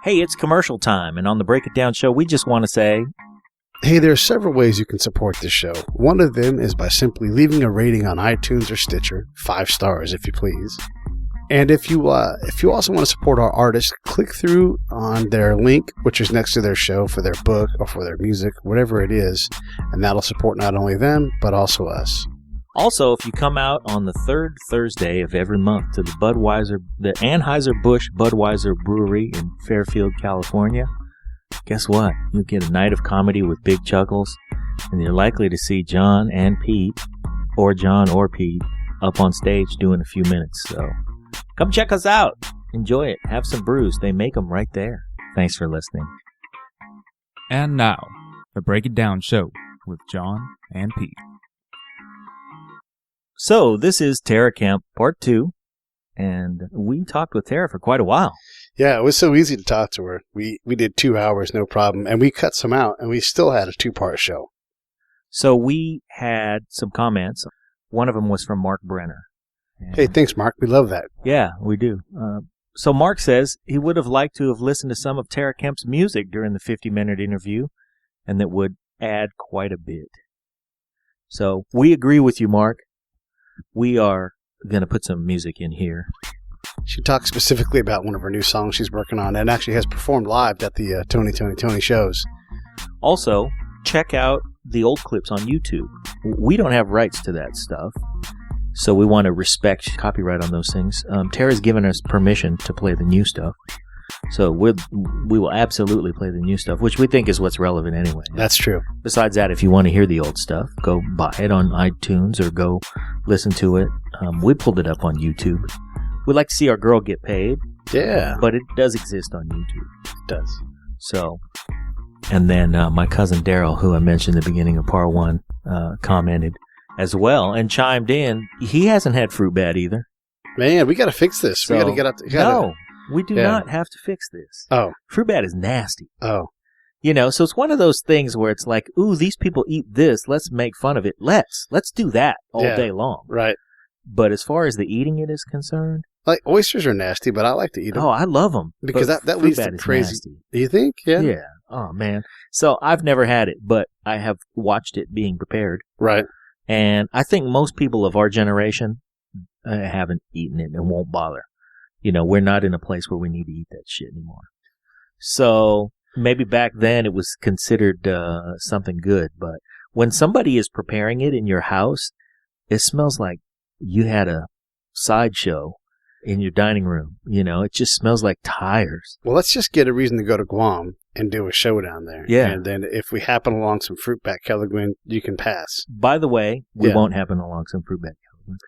Hey, it's commercial time, and on the Break It Down show, we just want to say, hey, there are several ways you can support this show. One of them is by simply leaving a rating on iTunes or Stitcher, 5 stars if you please. And if you also want to support our artists, click through on their link, which is next to their show, for their book or for their music, whatever it is, and that'll support not only them, but also us. also, if you come out on the third Thursday of every month to the Anheuser-Busch Budweiser Brewery in Fairfield, California, guess what? You'll get a night of comedy with big chuckles, and you're likely to see John and Pete, or John or Pete, up on stage doing a few minutes. So come check us out. Enjoy it. Have some brews. They make them right there. Thanks for listening. And now, the Break It Down show with John and Pete. So this is Tara Kemp, part 2, and we talked with Tara for quite a while. Yeah, it was so easy to talk to her. We did 2 hours, no problem, and we cut some out, and we still had a 2-part show. So we had some comments. One of them was from Mark Brenner. Hey, thanks, Mark. We love that. Yeah, we do. So Mark says he would have liked to have listened to some of Tara Kemp's music during the 50-minute interview, and that would add quite a bit. So we agree with you, Mark. We are going to put some music in here. She talks specifically about one of her new songs she's working on and actually has performed live at the Tony shows. Also, check out the old clips on YouTube. We don't have rights to that stuff, so we want to respect copyright on those things. Tara's given us permission to play the new stuff, so we will absolutely play the new stuff, which we think is what's relevant anyway. That's true. Besides that, if you want to hear the old stuff, go buy it on iTunes or go listen to it. We pulled it up on YouTube. We'd like to see our girl get paid. Yeah. But it does exist on YouTube. It does. So, and then my cousin Daryl, who I mentioned at the beginning of part 1, commented as well and chimed in. He hasn't had fruit bat either. Man, we got to fix this. So, we got to get up. No, we do not have to fix this. Oh. Fruit bat is nasty. Oh. You know, so it's one of those things where it's like, ooh, these people eat this. Let's make fun of it. Let's do that all day long. Right. But as far as the eating it is concerned, like oysters are nasty, but I like to eat them. Oh, I love them because that leads to crazy. Nasty. Do you think? Yeah. Yeah. Oh man. So I've never had it, but I have watched it being prepared. Right. And I think most people of our generation haven't eaten it and won't bother. You know, we're not in a place where we need to eat that shit anymore. So maybe back then it was considered something good, but when somebody is preparing it in your house, it smells like you had a sideshow in your dining room. You know, it just smells like tires. Well, let's just get a reason to go to Guam and do a show down there. Yeah. And then if we happen along some fruitbat Kelligman, you can pass. By the way, we won't happen along some fruitbat Kelligman.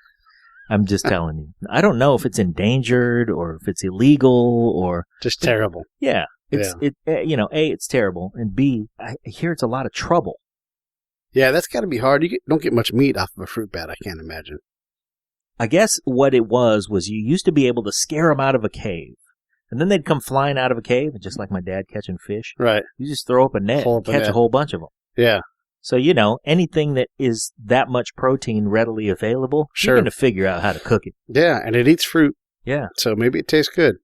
I'm just telling you. I don't know if it's endangered or if it's illegal or just terrible. Yeah. A, it's terrible, and B, I hear it's a lot of trouble. Yeah, that's got to be hard. You don't get much meat off of a fruit bat, I can't imagine. I guess what it was you used to be able to scare them out of a cave, and then they'd come flying out of a cave, just like my dad catching fish. Right. You just throw up a net and catch a whole bunch of them. Yeah. So, anything that is that much protein readily available, you're going to figure out how to cook it. Yeah, and it eats fruit. Yeah. So maybe it tastes good.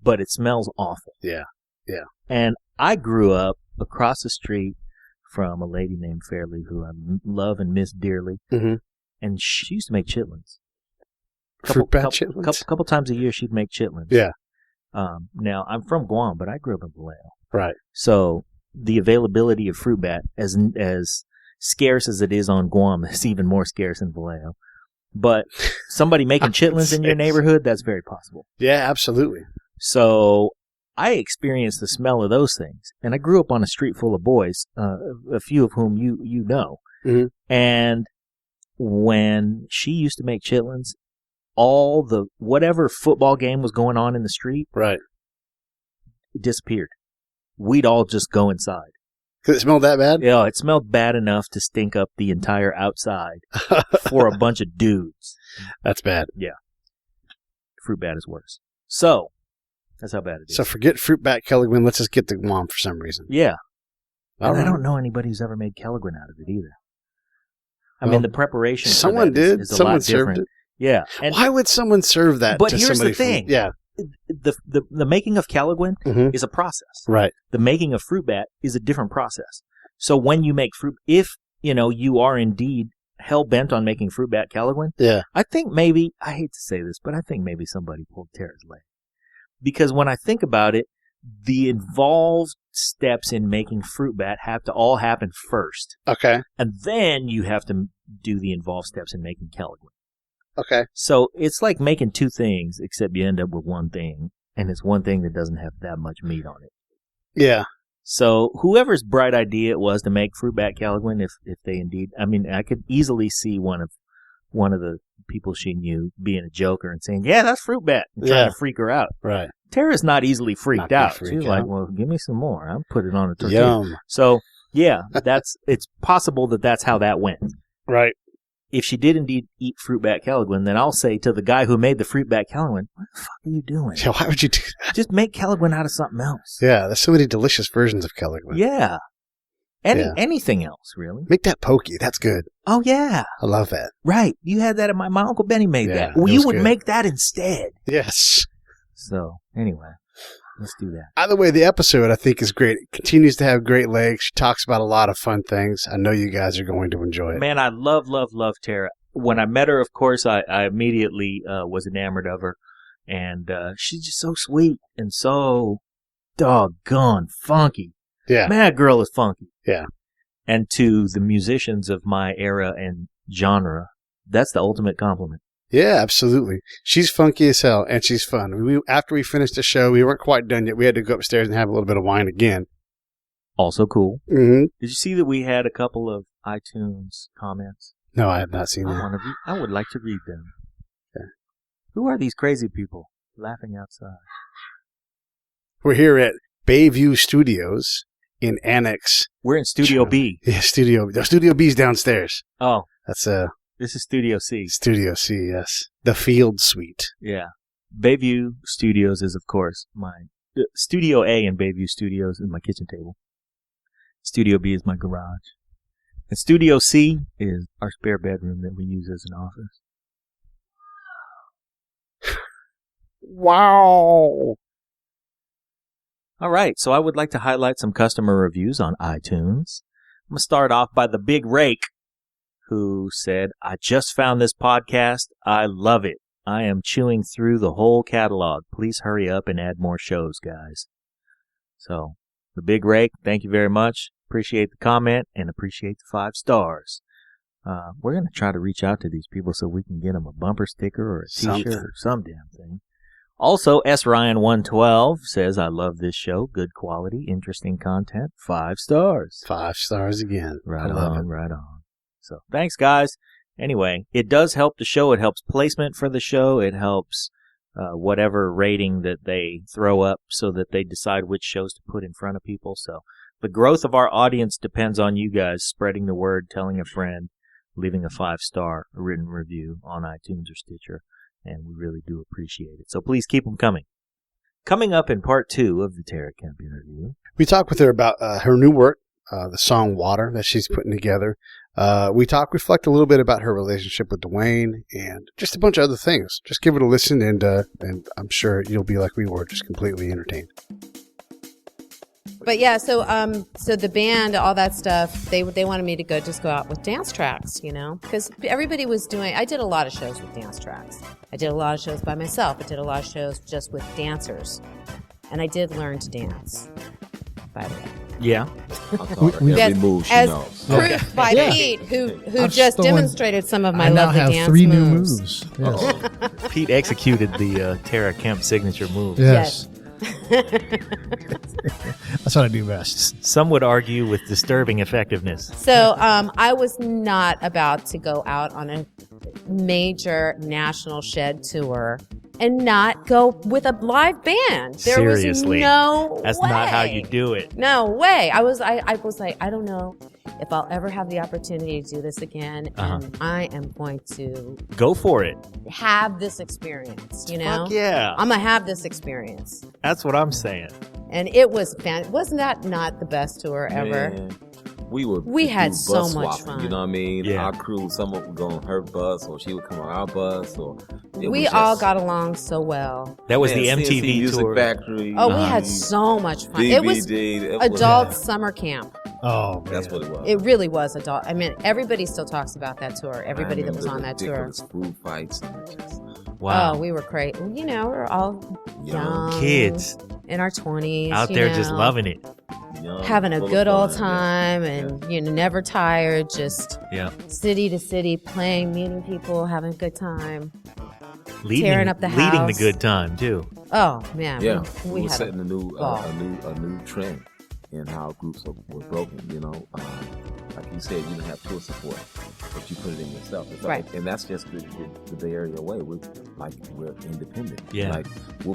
But it smells awful. Yeah. Yeah. And I grew up across the street from a lady named Fairley who I love and miss dearly. Mm-hmm. And she used to make chitlins. Fruit bat chitlins? Couple times a year she'd make chitlins. Yeah. Now, I'm from Guam, but I grew up in Vallejo. Right. So the availability of fruit bat, as scarce as it is on Guam, is even more scarce in Vallejo. But somebody making chitlins in your neighborhood, that's very possible. Yeah, absolutely. So I experienced the smell of those things, and I grew up on a street full of boys, a few of whom you know. Mm-hmm. And when she used to make chitlins, all the whatever football game was going on in the street, right, it disappeared. We'd all just go inside. Because it smelled that bad? Yeah, it smelled bad enough to stink up the entire outside for a bunch of dudes. That's bad. Yeah. Fruit bat is worse. So, that's how bad it is. So forget fruit bat Kelligman. Let's just get to Guam for some reason. Yeah. All right. I don't know anybody who's ever made Kelligman out of it either. I mean, the preparation someone did. is a Someone lot served different. it. Yeah. And why would someone serve that but to here's somebody the thing. Yeah. the making of Caliguin Mhm. is a process. Right. The making of fruit bat is a different process. So when you make fruit, if you are indeed hell bent on making fruit bat Caliguin, Yeah. I think maybe, I hate to say this, but I think maybe somebody pulled Tara's leg. Because when I think about it, the involved steps in making fruit bat have to all happen first. Okay. And then you have to do the involved steps in making Caliguin. Okay. So it's like making two things, except you end up with one thing. And it's one thing that doesn't have that much meat on it. Yeah. So whoever's bright idea it was to make fruit bat Caliguin, if they indeed, I mean, I could easily see one of the people she knew being a joker and saying, "Yeah, that's fruit bat," and trying to freak her out. Right. Tara's not easily freaked out. freak She's out. like, "Well, give me some more. I'll put it on a tortilla." Yum. So yeah, it's possible that's how that went. Right. If she did indeed eat fruit bat Caliguin, then I'll say to the guy who made the fruit bat Caliguin, "What the fuck are you doing? Yeah, why would you do that? Just make Caliguin out of something else." Yeah, there's so many delicious versions of Caliguin. Yeah. Yeah. Anything else, really. Make that pokey. That's good. Oh, yeah. I love that. Right. You had that at my Uncle Benny made Yeah, that. Well, it you was would good. make that instead. Yes. So, anyway, let's do that. Either way, the episode, I think, is great. It continues to have great legs. She talks about a lot of fun things. I know you guys are going to enjoy it. Man, I love Tara. When I met her, of course, I immediately was enamored of her. And she's just so sweet and so doggone funky. Yeah. Man, that girl is funky. Yeah. And to the musicians of my era and genre, that's the ultimate compliment. Yeah, absolutely. She's funky as hell, and she's fun. After we finished the show, we weren't quite done yet. We had to go upstairs and have a little bit of wine again. Also cool. Mm-hmm. Did you see that we had a couple of iTunes comments? No, I have not seen that. I would like to read them. Okay. Who are these crazy people laughing outside? We're here at Bayview Studios in Annex. We're in Studio B. Yeah, Studio. The Studio B's downstairs. Oh, That's this is Studio C. Studio C, yes. The Field Suite. Yeah. Bayview Studios is, of course, my... Studio A in Bayview Studios is my kitchen table. Studio B is my garage. And Studio C is our spare bedroom that we use as an office. Wow. All right, so I would like to highlight some customer reviews on iTunes. I'm going to start off by the Big Rake, who said, "I just found this podcast. I love it. I am chewing through the whole catalog. Please hurry up and add more shows, guys." So, the Big Rake, thank you very much. Appreciate the comment and appreciate the 5 stars. We're going to try to reach out to these people so we can get them a bumper sticker or a t-shirt Something. or some damn thing. Also, S. Ryan 112 says, "I love this show. Good quality, interesting content. 5 stars. 5 stars again. Right I love on, right on. So, thanks, guys. Anyway, it does help the show. It helps placement for the show. It helps whatever rating that they throw up so that they decide which shows to put in front of people. So, the growth of our audience depends on you guys spreading the word, telling a friend, leaving a 5-star written review on iTunes or Stitcher. And we really do appreciate it. So please keep them coming. Coming up in part 2 of the Tara Kemp interview. We talked with her about her new work, the song Water that she's putting together. We reflect a little bit about her relationship with Dwayne and just a bunch of other things. Just give it a listen and I'm sure you'll be like we were, just completely entertained. But yeah, so the band, all that stuff, they wanted me to go out with dance tracks, because everybody was doing. I did a lot of shows with dance tracks. I did a lot of shows by myself. I did a lot of shows just with dancers, and I did learn to dance. By the way, Yeah. Yes, moves she as knows. proof by Yeah. Pete, who I've just stolen- demonstrated some of my I now lovely have dance 3 moves. new moves. Yes. Pete executed the Tara Kemp signature move. Yes. That's what I do best. Some would argue with disturbing effectiveness. So I was not about to go out on a major national shed tour and not go with a live band. There Seriously. was no That's way. not how you do it. No way. I was like, I don't know if I'll ever have the opportunity to do this again, and I am going to Go for it. have this experience. Fuck yeah. I'm gonna have this experience, That's what I'm saying. and it was wasn't that not the best tour ever? Man. We had do so bus much swapping, fun. You know what I mean? Yeah. Our crew, someone would go on her bus, or she would come on our bus, or We all got along so well. That was Man, the CNC MTV Music tour. Factory. Oh, we had so much fun. It was DVD, adult summer camp. Oh, man. That's what it was. It really was adult. I mean, everybody still talks about that tour. Everybody that was on that tour. Ridiculous food fights and just Oh, we were great. You know, we were all young Kids in our 20s. out you there know, just loving it. young, having a full of good old fun, time, and you know, never tired. Just Yeah. city to city, playing, meeting people, having a good time. Leading, Tearing up the leading the house. good time too. Oh man, Yeah, we we were had setting a new ball. a new trend in how groups were broken. You know, like you said, you didn't have tour support, but you put it in yourself. It's like, Right. and that's just the Bay Area way. We're independent. Yeah. Like we'll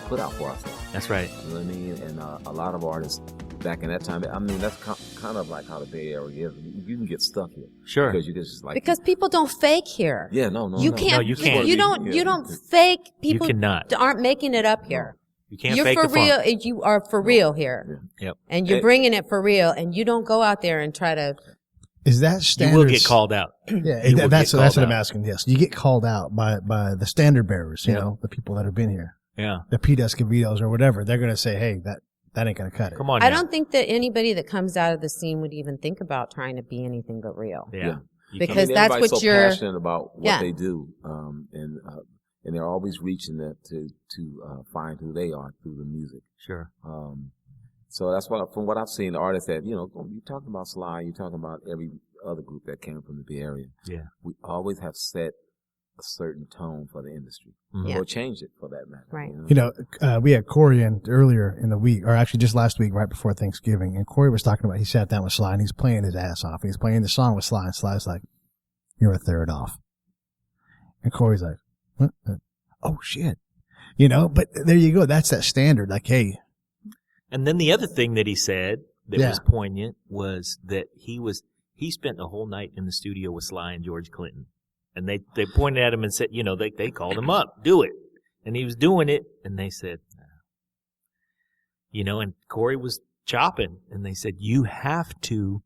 put out for ourselves. That's right. You know what I mean? And a lot of artists back in that time. I mean, that's kind of like how the Bay Area is. You can get stuck here. Sure. Because you just like because people don't fake here. yeah, no, You no. can't. you can't. You don't fake. People You cannot. aren't making it up here. You can't You're fake for the funk. real. You are for real here, Yep. and you're bringing it for real. And you don't go out there and try to. Is that You standard? will get called out. Yeah, You will that's get what called I'm out. asking. Yes, you get called out by the standard bearers. You Yeah. know, the people that have been here, Yeah. the Pete Escovedos or whatever. They're going to say, "Hey, that ain't going to cut it." Come on. I now. don't think that anybody that comes out of the scene would even think about trying to be anything but real. Yeah. Yeah. You Because I mean, that's everybody's what so you're- passionate about what Yeah. they do, and they're always reaching to find who they are through the music. Sure. So that's what, from what I've seen, the artists that you talking about Sly, you're talking about every other group that came from the Bay Area. Yeah. We always have set a certain tone for the industry, Yeah. or changed it for that matter. Right. You know, we had Corey in earlier in the week, or actually just last week, right before Thanksgiving, and Corey was talking about, he sat down with Sly and he's playing his ass off. He's playing the song with Sly, and Sly's like, "You're a third off." And Corey's like, "What? Oh shit." You know, but there you go. That's that standard. Like, hey. And then the other thing that he said that Yeah. was poignant was that he spent the whole night in the studio with Sly and George Clinton. And they pointed at him and said, they called him up, do it. And he was doing it, and they said, and Corey was chopping, and they said, you have to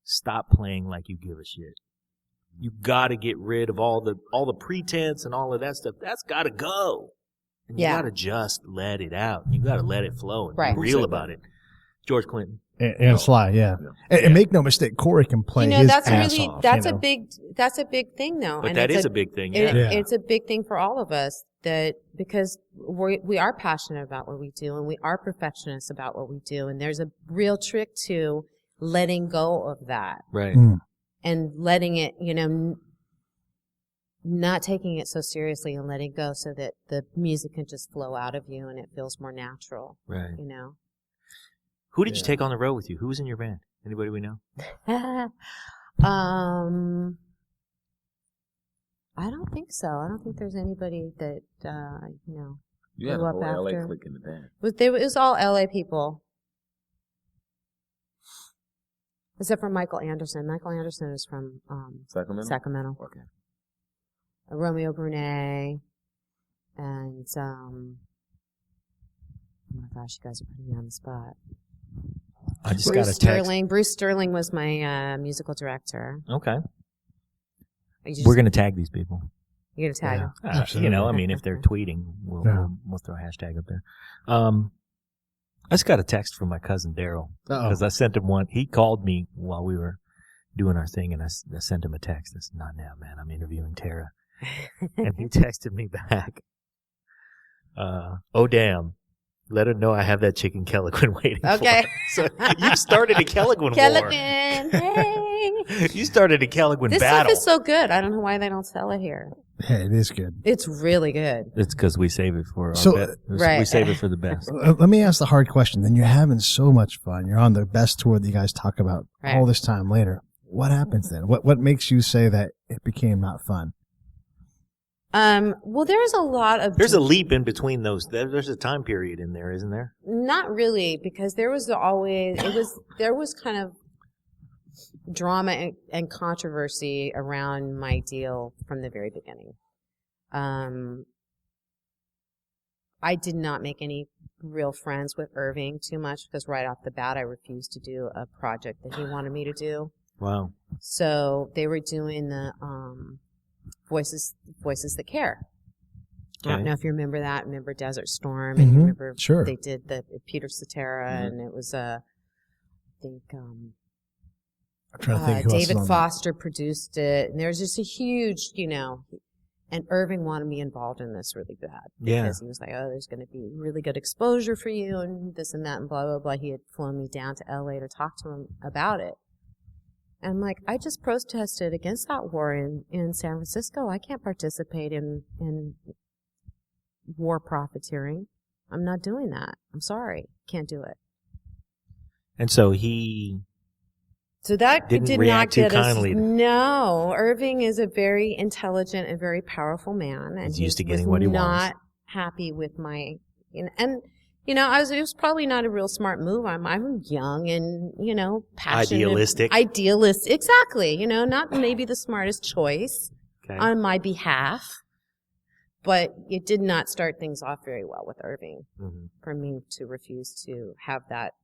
stop playing like you give a shit. You got to get rid of all the pretense and all of that stuff. That's got to go. And you Yeah. got to just let it out. You got to let it flow and Right. be real about it. George Clinton. And Sly, yeah. And make no mistake, Corey can play his ass off. That's you a know? big thing though. But and that it's is a big thing, yeah. It's a big thing for all of us because we are passionate about what we do, and we are perfectionists about what we do, and there's a real trick to letting go of that Right. and letting it, not taking it so seriously and letting go so that the music can just flow out of you and it feels more natural. Right. Who did you Yeah. take on the road with you? Who was in your band? Anybody we know? I don't think so. I don't think there's anybody that You had grew a up whole LA after. clique in the band. It was all LA people. Except for Michael Anderson. Michael Anderson is from Sacramento. Okay. Romeo Brunet. And, oh my gosh, you guys are putting me on the spot. I just Bruce got a text. Sterling. Bruce Sterling was my musical director. Okay. You We're going to tag these people. You're going to tag him. Absolutely. If they're tweeting, we'll throw a hashtag up there. I just got a text from my cousin Daryl because I sent him one. He called me while we were doing our thing, and I sent him a text. I said, "Not now, man. I'm interviewing Tara." And he texted me back. Oh, damn. Let her know I have that chicken Kelliquin waiting Okay. for her. So you started a Kelliquin war. Kelliquin, hey. You started a Kelliquin This battle. stuff is so good. I don't know why they don't sell it here. Hey, it is good. It's really good. It's because we save it for our So- best. Right. We save it for the best. Let me ask the hard question. Then you're having so much fun. You're on the best tour that you guys talk about Right. all this time later. What happens then? What makes you say that it became not fun? Well, there's a lot of There's a leap in between those. There's a time period in there, isn't there? not really, because there was kind of drama and controversy around my deal from the very beginning. I did not make any real friends with Irving too much because right off the bat I refused to do a project that he wanted me to do. Wow. So they were doing the Voices That Care. I don't know if you remember that. Remember Desert Storm? And you remember Sure. they did the Peter Cetera, and it was I think I'm trying to think who else is David on Foster produced it, and there was just a huge, and Irving wanted me involved in this really bad. Yeah. Because he was like, oh, there's going to be really good exposure for you and this and that and blah, blah, blah. He had flown me down to LA to talk to him about it. And I'm like, I just protested against that war in San Francisco. I can't participate in war profiteering. I'm not doing that. I'm sorry. Can't do it. And so he So that didn't did react not too get us. kindly. No, Irving is a very intelligent and very powerful man, and He's used to was getting what he not wants. happy with my. It was probably not a real smart move. I'm young and passionate, idealist, exactly. Not maybe the smartest choice on my behalf, but it did not start things off very well with Irving for me to refuse to have that.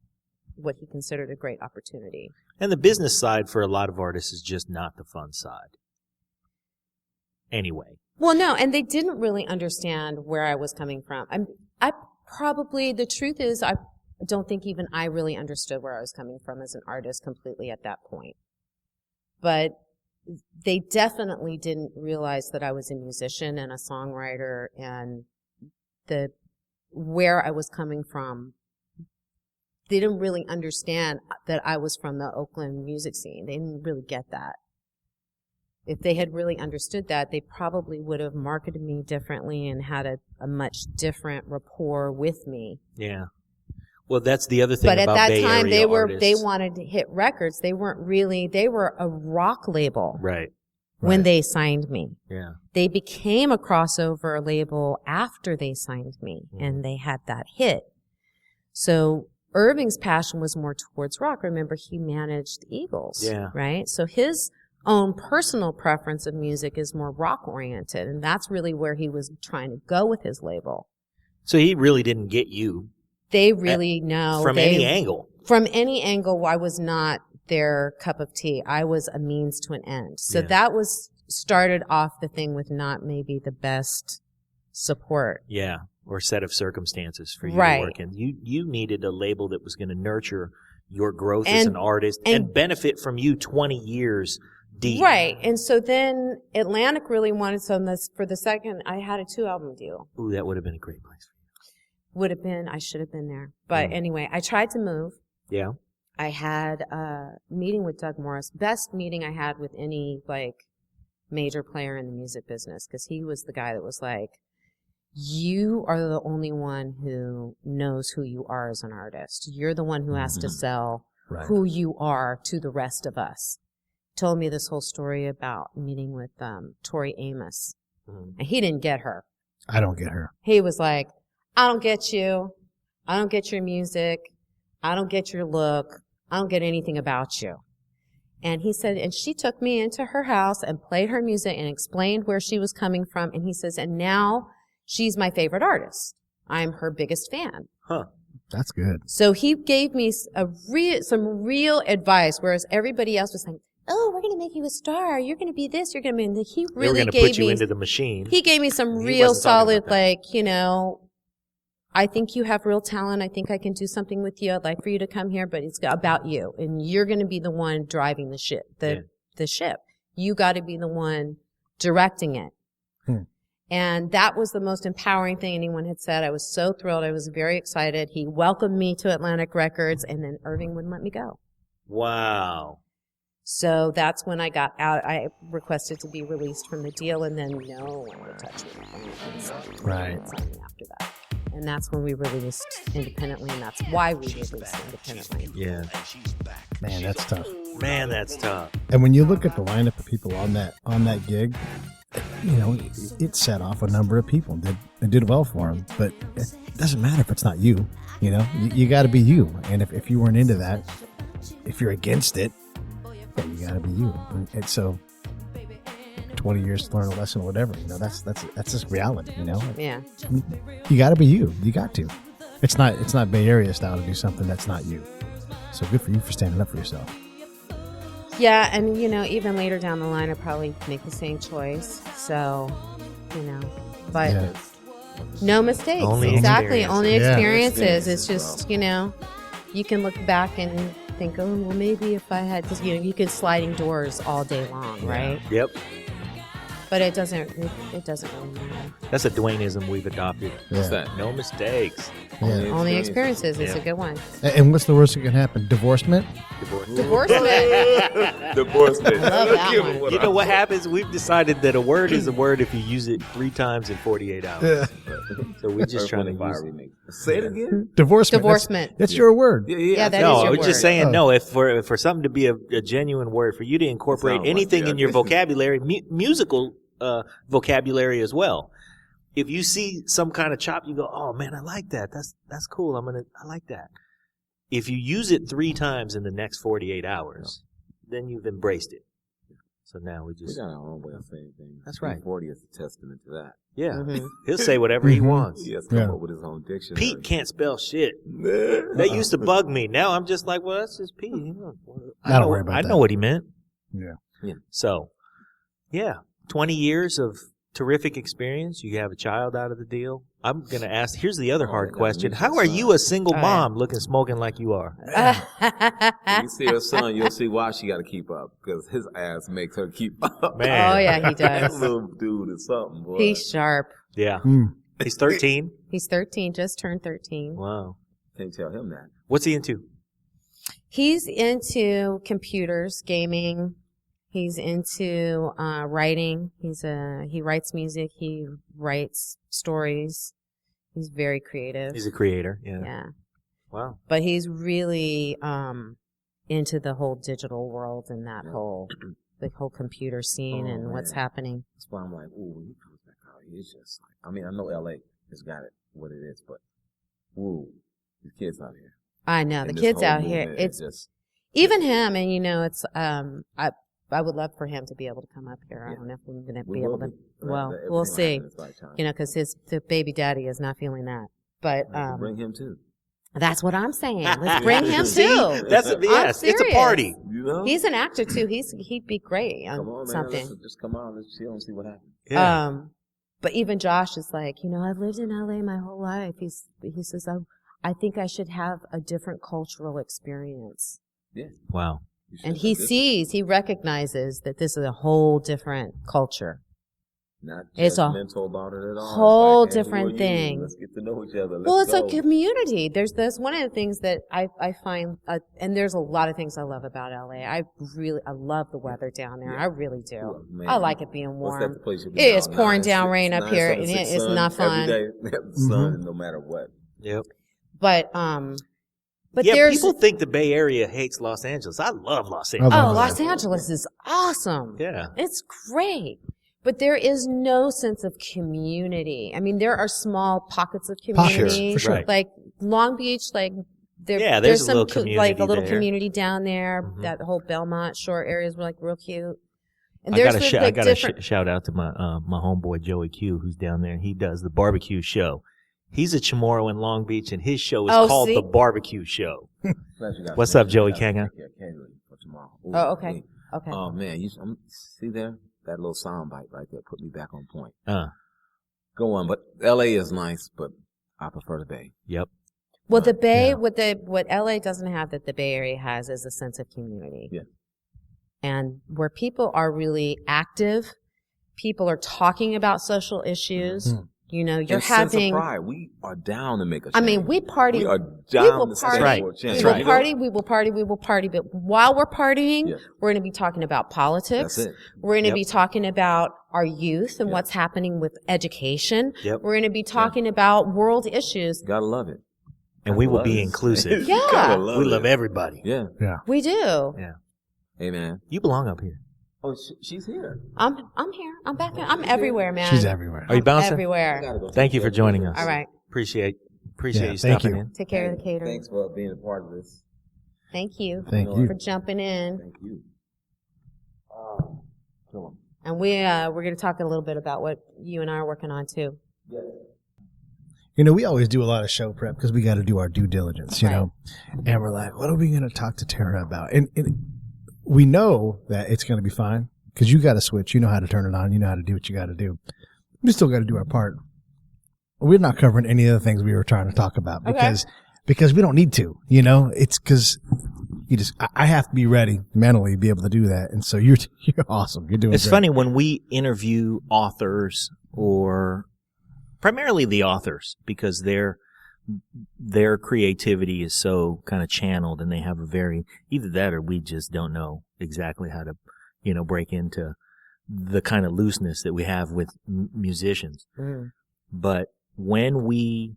What he considered a great opportunity. And the business side for a lot of artists is just not the fun side. Anyway. Well, no, and they didn't really understand where I was coming from. The truth is, I don't think even I really understood where I was coming from as an artist completely at that point. But they definitely didn't realize that I was a musician and a songwriter and where I was coming from. They didn't really understand that I was from the Oakland music scene. They didn't really get that. If they had really understood that, they probably would have marketed me differently and had a much different rapport with me. Yeah. Well, that's the other thing but about at that Bay time, Area they artists. wanted to hit records. They were a rock label Right. when they signed me. Yeah. They became a crossover label after they signed me, and they had that hit. So Irving's passion was more towards rock. Remember, he managed the Eagles, right? So his own personal preference of music is more rock-oriented, and that's really where he was trying to go with his label. So he really didn't get you. They really know. From any angle. From any angle, I was not their cup of tea. I was a means to an end. So that started off the thing with not maybe the best support. Yeah. Or set of circumstances for you to work in. You needed a label that was going to nurture your growth as an artist and benefit from you 20 years deep. Right. And so then Atlantic really wanted for the second, I had a 2-album deal. Ooh, that would have been a great place. Would have been, I should have been there. But anyway, I tried to move. Yeah. I had a meeting with Doug Morris, best meeting I had with any major player in the music business, because he was the guy that was like, you are the only one who knows who you are as an artist. You're the one who has to sell who you are to the rest of us. Told me this whole story about meeting with Tori Amos. And he didn't get her. I don't get her. He was like, I don't get you. I don't get your music. I don't get your look. I don't get anything about you. And he said, and she took me into her house and played her music and explained where she was coming from. And he says, and now she's my favorite artist. I'm her biggest fan. Huh. That's good. So he gave me some real advice, whereas everybody else was like, oh, we're going to make you a star. You're going to be this. You're going to be. He really gave me. Put you into the machine. He gave me some real solid, I think you have real talent. I think I can do something with you. I'd like for you to come here, but it's about you, and you're going to be the one driving the ship. The ship. You got to be the one directing it. And that was the most empowering thing anyone had said. I was so thrilled. I was very excited. He welcomed me to Atlantic Records, and then Irving wouldn't let me go. Wow. So that's when I got out. I requested to be released from the deal, and then no one would touch me. Right. After that. And that's when we released independently, and that's why we released independently. Yeah. Man, that's tough. Man, that's tough. And when you look at the lineup of people on that gig, it set off a number of people that did well for them. But it doesn't matter if it's not you. You got to be you. And if you weren't into that, if you're against it, then you got to be you. And so 20 years to learn a lesson or whatever, that's just reality, Yeah. You got to be you. You got to. It's not Bay Area style to do something that's not you. So good for you for standing up for yourself. Yeah, and even later down the line, I probably make the same choice. So, but Yeah. no mistakes. Only exactly, experiences. only Yeah. experiences. It's just you can look back and think, oh, well, maybe if I had, because you can sliding doors all day long, right? Yep. But it doesn't. It doesn't really matter. That's a Dwayneism we've adopted. What's Yeah. that? No mistakes. Yeah. Only experiences is Yeah. a good one. And what's the worst that can happen? Divorcement? Divorcement. Divorcement. I love that one. You know what happens? We've decided that a word is a word if you use it 3 times in 48 hours. So we're just trying to use it. Say it again. Divorcement. Divorcement. That's your word. Yeah, that No, is I your was just word. saying, Oh. no, if for something to be a genuine word, for you to incorporate Sound like anything that. in your vocabulary, musical vocabulary as well. If you see some kind of chop, you go, oh man, I like that. That's cool. I like that. If you use it 3 times in the next 48 hours, then you've embraced it. So now we We just, got our own way of saying things. That's right. 40 is a testament to that. yeah, Mhm. he'll say whatever he Mhm. wants. He has come Yeah. up with his own dictionary. Pete can't spell shit. That used to bug me. Now I'm just like, well, that's just Pete. I don't worry about I that. know what he meant. Yeah. So, yeah, 20 years of terrific experience. You have a child out of the deal. I'm going to ask, here's the other Oh, hard they got question. me How some are son. you a single Oh, yeah. mom looking smoking like you are? When you see her son, you'll see why she got to keep up, because his ass makes her keep up. Man. Oh yeah, he That does. little dude is something, boy. He's sharp. Yeah. Mm. He's 13. He's 13, just turned 13. Wow. Can't tell him that. What's he into? He's into computers, gaming. He's into writing. He writes music. He writes stories. He's very creative. He's a creator. Yeah. yeah, Wow. but he's really into the whole digital world and that Yeah. the whole computer scene Oh, and what's man. happening. That's why I'm like, ooh, when he comes back out, he's just like, I mean, I know LA has got it, what it is, but, ooh, the kids out here. I know the And this kids whole out here. movement It's is just, even him, and it's I would love for him to be able to come up here. I Yeah. don't know if we're going to we be will able to. be. Well, Everything we'll will see. happen in its right time. Because the baby daddy is not feeling that. But We can bring him too. that's what I'm saying. Let's bring him See? too. That's yes. It's a serious. party. You know? He's an actor too. He'd be great on Come on, man. something. Let's just come on. Let's chill and see what happens. Yeah. But even Josh is like, I've lived in LA my whole life. He says, I think I should have a different cultural experience. Yeah. Wow. You should And have he recognizes that this is a whole different culture. Not It's a judgmental about it at all. whole It's like, hey, different who are you? thing. Let's get to know each other. Well, Let's it's go. a community. There's one of the things that I find, and there's a lot of things I love about LA. I love the weather down there. Yeah. I really do. Oh, man. I like it being What's warm. that place you'll be It's down? pouring 9, down 6, rain up 9, here, 7, and 6 it's sun not fun. Every day, we have the sun, no matter what. Yep. But Yeah, there's people think the Bay Area hates Los Angeles. I love Los Angeles. love oh, it. Los Angeles is awesome. Yeah. It's great. But there is no sense of community. I mean, there are small pockets of community. For sure. Right. Like Long Beach, like Yeah, there's a some little like a little community there. community down there. Mhm. That whole Belmont Shore areas were like real cute. And I there's got like to different. shout out to my homeboy Joey Q, who's down there. He does the barbecue show. He's a Chamorro in Long Beach, and his show is called see? The Barbecue Show. Glad you guys What's made up, it. Joey You gotta Kanga? take care of catering for tomorrow. Ooh, Oh, okay. hey. Okay. Oh man, see there that little sound bite right there put me back on point. Go on, but L.A. is nice, but I prefer the Bay. Yep. Well, the Bay, Yeah. what LA doesn't have that the Bay Area has is a sense of community. Yeah. And where people are really active, people are talking about social issues. Mhm. You're And sense having. of pride. We are down to make a change. I mean, we party. We are We down will to party. stand Right. for a We change. will right. party. We will party. We will party. But while we're partying, Yeah. we're going to be talking about politics. That's it. We're going to Yep. be talking about our youth and Yep. what's happening with education. Yep. We're going to be talking about world issues. Gotta love it. And we will Love be it. inclusive. Yeah. Gotta We love it. everybody. Yeah. We do. Hey man. You belong up here. Oh, she's here. I'm here. I'm back there. I'm everywhere, man. She's everywhere. Are you bouncing? Everywhere. Gotta go Thank take you for care of joining business. us. All right. Appreciate Yeah, you thank stopping you. in. Take care of the catering. Thanks for being a part of this. Thank you Thank You you. for jumping in. Thank you. Come on. And we're going to talk a little bit about what you and I are working on too. Yeah. You know, we always do a lot of show prep because we got to do our due diligence, you know. And we're like, what are we going to talk to Tara about? And we know that it's going to be fine because you got to switch. You know how to turn it on. You know how to do what you got to do. We still got to do our part. We're not covering any of the things we were trying to talk about because we don't need to, you know. It's because I have to be ready mentally to be able to do that. And so you're awesome. You're doing. It's great. funny when we interview authors, or primarily the authors, because their creativity is so kind of channeled, and they have a very, either that or we just don't know exactly how to, you know, break into the kind of looseness that we have with musicians. But when we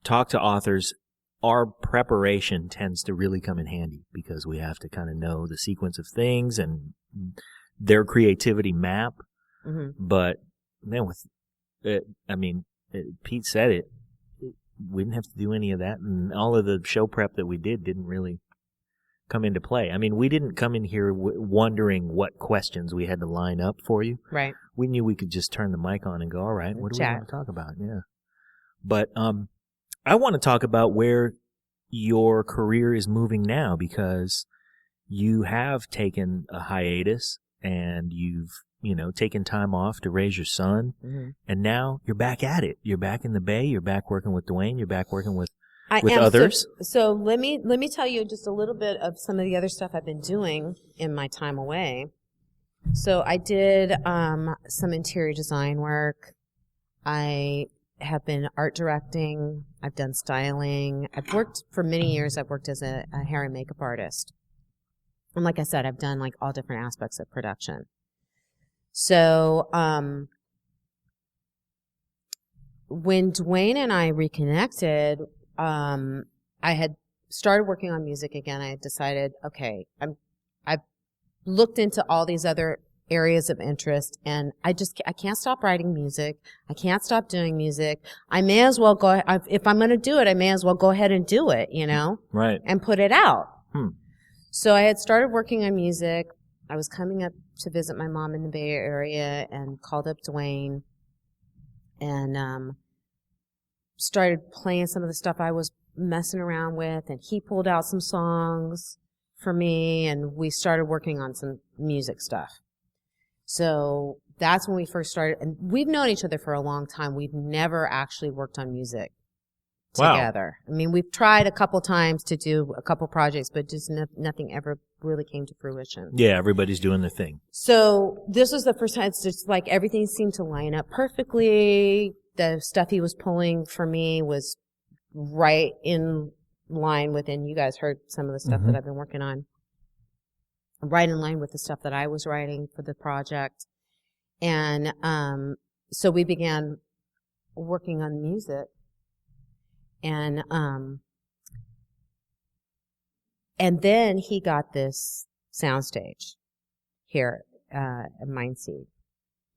talk to authors, our preparation tends to really come in handy because we have to kind of know the sequence of things and their creativity map. But then with it, I mean, Pete said it, we didn't have to do any of that, and all of the show prep that we didn't really come into play. I mean, we didn't come in here wondering what questions we had to line up for you. Right. We knew we could just turn the mic on and go, all right, what do we want to talk about? Yeah. But I want to talk about where your career is moving now, because you have taken a hiatus and you've, you know, taken time off to raise your son, and now you're back at it. You're back in the Bay. You're back working with Dwayne. You're back working with others. So let me tell you just a little bit of some of the other stuff I've been doing in my time away. So I did some interior design work. I have been art directing. I've done styling. I've worked for many years. I've worked as a hair and makeup artist. And like I said, I've done like all different aspects of production. So when Dwayne and I reconnected, I had started working on music again. I had decided, okay, I've looked into all these other areas of interest, and I can't stop writing music. I can't stop doing music. I may as well go, if I'm going to do it, I may as well go ahead and do it, you know? Right. And put it out. So I had started working on music. I was coming up to visit my mom in the Bay Area and called up Dwayne and started playing some of the stuff I was messing around with, and he pulled out some songs for me, and we started working on some music stuff. So that's when we first started, and we've known each other for a long time. We've never actually worked on music together. I mean, we've tried a couple times to do a couple projects, but just nothing ever really came to fruition. Yeah, everybody's doing their thing. So this was the first time. It's just like everything seemed to line up perfectly. The stuff he was pulling for me was right in line with, and you guys heard some of the stuff that I've been working on, right in line with the stuff that I was writing for the project. And so we began working on music. And then he got this soundstage here at Mindseed.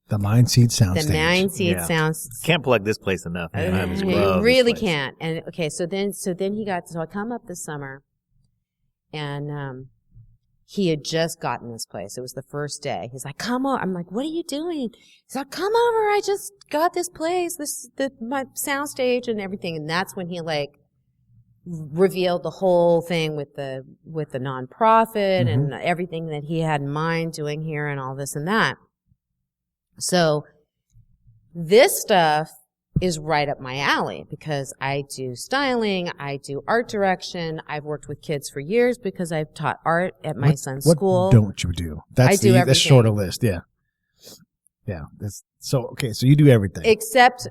The Mindseed soundstage. The Mindseed sounds. Can't plug this place enough. Man. I just You love really this place. can't. And okay, so then I come up this summer, and he had just gotten this place. It was the first day. He's like, "Come over." I'm like, "What are you doing?" He's like, "Come over. I just got this place, my soundstage and everything." And that's when he like revealed the whole thing with the nonprofit and everything that he had in mind doing here and all this and that. So this stuff is right up my alley because I do styling, I do art direction. I've worked with kids for years because I've taught art at my son's school. What don't you do? That's the shorter list. Yeah. Yeah. So you do everything. Except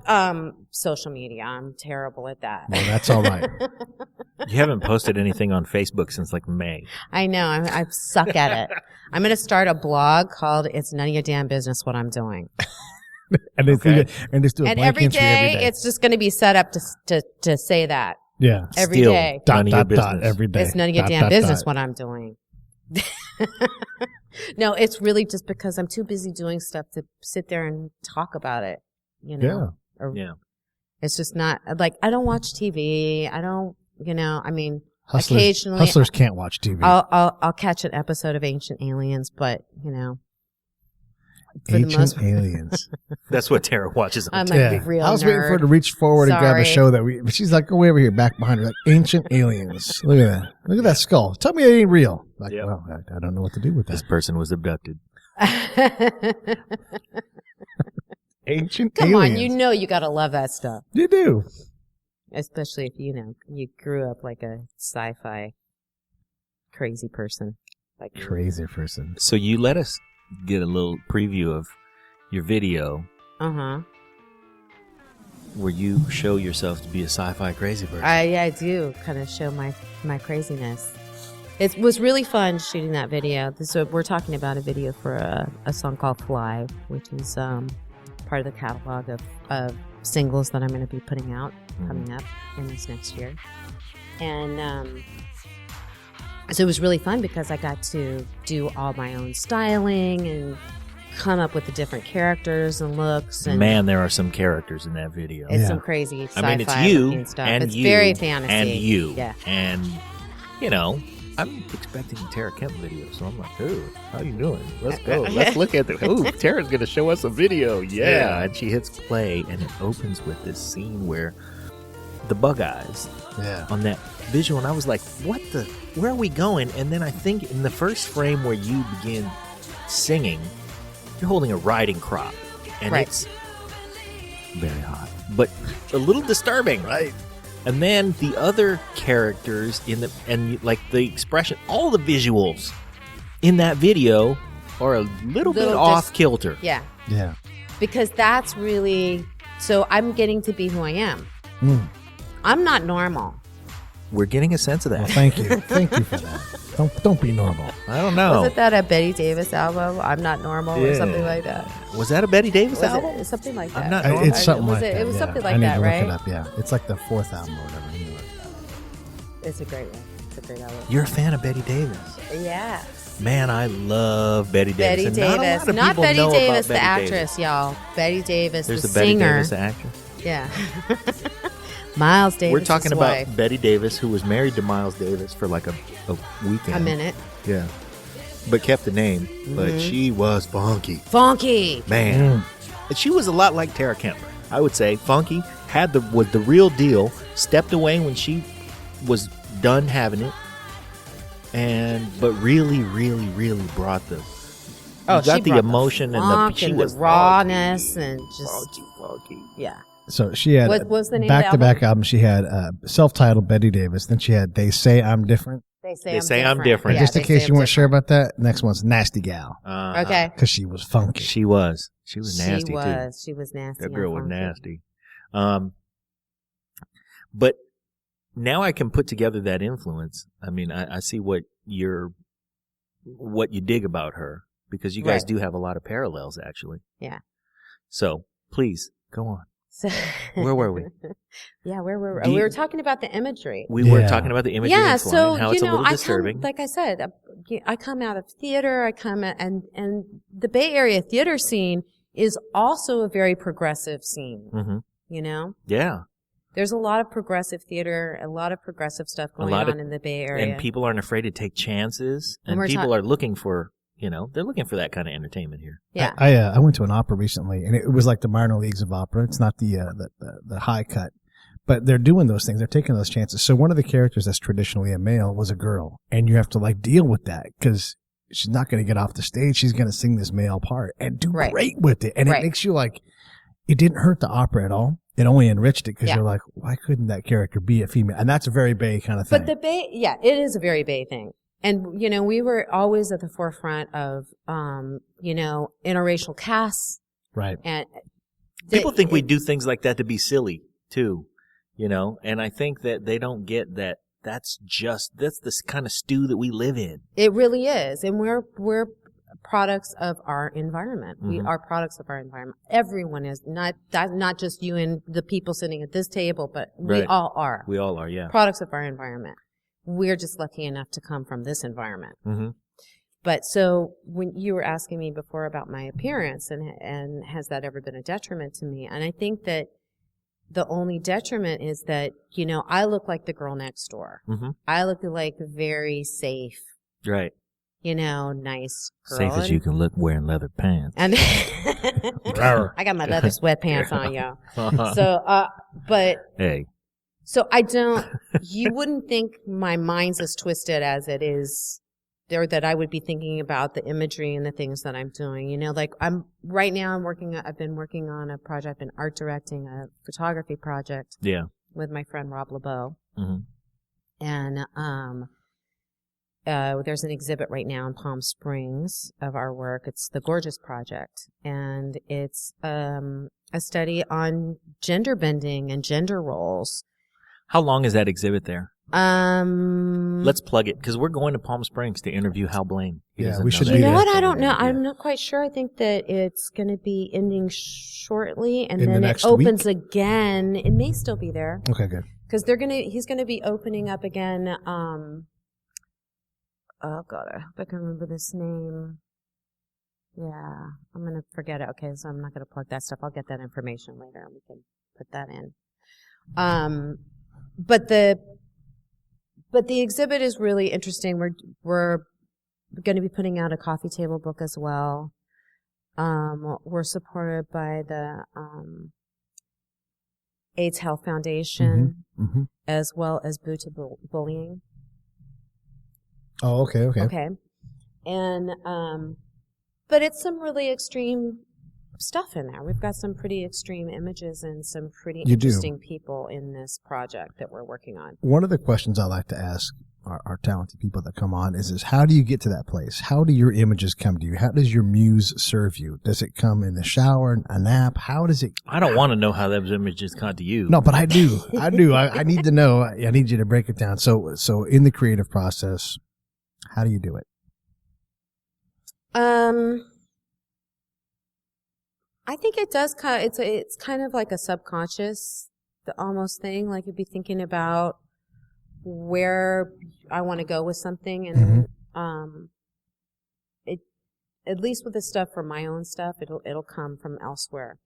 social media. I'm terrible at that. Well, that's all right. You haven't posted anything on Facebook since like May. I know. I suck at it. I'm going to start a blog called "It's None of Your Damn Business What I'm Doing." And just do a blank every entry day, every day. it's just going to be set up to say that. Yeah. Every day. None of your business. Every day. It's none of your damn business what I'm doing. No, it's really just because I'm too busy doing stuff to sit there and talk about it, you know? Yeah. It's just not, like, I don't watch TV. I don't, you know, I mean, Hustlers, occasionally. Hustlers can't watch TV. I'll catch an episode of Ancient Aliens, but, you know. For the Ancient most aliens. That's what Tara watches on I'm TV. a real I was waiting for her nerd. to reach forward and grab a Sorry. show but she's like, go way over here, back behind her, like ancient aliens. Look at that. Look at that skull. Tell me it ain't real. Like, Yep. well, I don't know what to do with This that. person was abducted. Ancient Come aliens. on, you know you gotta love that stuff. You do. Especially if, you grew up like a sci-fi crazy person. Like me. Crazy person. So you let us get a little preview of your video Uh-huh. where you show yourself to be a sci-fi crazy person. I do kind of show my craziness. It was really fun shooting that video. So we're talking about a video for a song called Fly, which is part of the catalog of singles that I'm going to be putting out coming up in this next year. And so it was really fun because I got to do all my own styling and come up with the different characters and looks. And Man, there are some characters in that video. it's Yeah. some crazy I sci-fi mean, it's you looking stuff. and It's you very fantasy. and you. Yeah. And, I'm expecting a Tara Kemp video, so I'm like, ooh, how you doing? Let's go. Let's look at the, ooh, Tara's going to show us a video. Yeah. And she hits play, and it opens with this scene where the bug eyes Yeah. on that visual, and I was like, where are we going? And then I think in the first frame where you begin singing, you're holding a riding crop, and Right. it's very hot, but a little disturbing, right? And then the other characters like the expression, all the visuals in that video are a little bit Little off kilter. Yeah. Yeah. Because that's really, so I'm getting to be who I am. Mm. I'm not normal. We're getting a sense of Well, that. thank you. Thank you for that. Don't be normal. I don't know. Wasn't that a Betty Davis album? I'm not normal or something like that. Was that a Betty Davis Was album? it something like that? I'm not It's normal. something was like it, that. It was yeah. something I like need that, to look right? it up. Yeah. It's like the fourth album or whatever. You know it. It's a great one. It's a great album. You're a fan of Betty Davis. Yeah. Man, I love Betty Davis. Betty And not a Davis. lot of Not people Betty know about Davis, the Betty actress, Davis. y'all. Betty Davis, There's the a Betty singer. Davis, the actress. Yeah. Miles Davis. We're talking about Betty Davis, who was married to Miles Davis for like a weekend. a minute. Yeah. But kept the name. But she was funky. Funky. Man. And she was a lot like Tara Kemper. I would say funky, was the real deal, stepped away when she was done having it. But really, really, really brought the Oh, you got she the brought emotion and funk she and was the rawness and just funky. yeah. So she had What was the name of the back-to-back albums. She had self-titled Betty Davis. Then she had They Say I'm Different. They They say I'm different. Yeah, Just in they say case you I'm weren't sure about that, next one's Nasty Gal different. Okay. because she was funky. She was nasty too. She was nasty. That and girl was funky. nasty. But now I can put together that influence. I mean, I see what you dig about her, because you guys Right. do have a lot of parallels, actually. Yeah. So please go on. So, Where were we? Yeah, where were Do we? you- were talking about the imagery. We were Yeah. talking about the imagery Yeah, and flying, so and how it's a little disturbing. like I said, I come out of theater. I come at, and the Bay Area theater scene is also a very progressive scene. Mm-hmm. You know, Yeah, there's a lot of progressive theater, a lot of progressive stuff going lot of- on in the Bay Area. and people aren't afraid to take chances, And and we're people ta- are looking for, they're looking for that kind of entertainment here. yeah, I went to an opera recently, and it was like the minor leagues of opera. It's not the high cut, but they're doing those things. They're taking those chances. So one of the characters that's traditionally a male was a girl, and you have to like deal with that because she's not going to get off the stage. She's going to sing this male part and do Right. great with it, and Right. it makes you like. It didn't hurt the opera at all. It only enriched it because Yeah. you're like, why couldn't that character be a female? And that's a very Bay kind of thing. But the Bay, yeah, it is a very Bay thing. And, we were always at the forefront of, interracial casts. right. And People think we do things like that to be silly too, and I think that they don't get that that's this kind of stew that we live in. It really is. And we're products of our environment. We Mhm. are products of our environment. Everyone is, not just you and the people sitting at this table, but we Right. all are We all are, yeah. products of our environment. We're just lucky enough to come from this environment. Mm-hmm. But so when you were asking me before about my appearance and has that ever been a detriment to me? And I think that the only detriment is that, I look like the girl next door. Mm-hmm. I look like very safe. Right. nice girl. Safe as you can look wearing leather pants. And I got my leather sweatpants on, y'all. So, but hey, so you wouldn't think my mind's as twisted as it is, or that I would be thinking about the imagery and the things that I'm doing. Like I've been working on a project, I've been art directing a photography project. Yeah. With my friend Rob LeBeau. Mm-hmm. And, there's an exhibit right now in Palm Springs of our work. It's the Gorgeous Project, and it's a study on gender bending and gender roles. How long is that exhibit there? Let's plug it because we're going to Palm Springs to interview Hal Blaine. We should. You know what? I don't know. I'm not quite sure. I think that it's going to be ending shortly, and then it opens again. It may still be there. Okay, good. Because he's going to be opening up again. Oh God, I hope I can remember this name. Yeah, I'm going to forget it. Okay, so I'm not going to plug that stuff. I'll get that information later, and we can put that in. But the exhibit is really interesting. We're going to be putting out a coffee table book as well. We're supported by the AIDS Health Foundation, as well as Boo to Bullying. Oh, okay. Okay. And, but it's some really extreme stuff in there. We've got some pretty extreme images and some pretty interesting people in this project that we're working on. One of the questions I like to ask our talented people that come on is how do you get to that place? How do your images come to you? How does your muse serve you? Does it come in the shower, a nap? How does it? I don't want to know how those images come to you. No, but I do. I need to know. I need you to break it down. So in the creative process, how do you do it? I think it does it's kind of like a subconscious almost thing. Like you'd be thinking about where I want to go with something, and at least with the stuff for my own stuff, it'll come from elsewhere.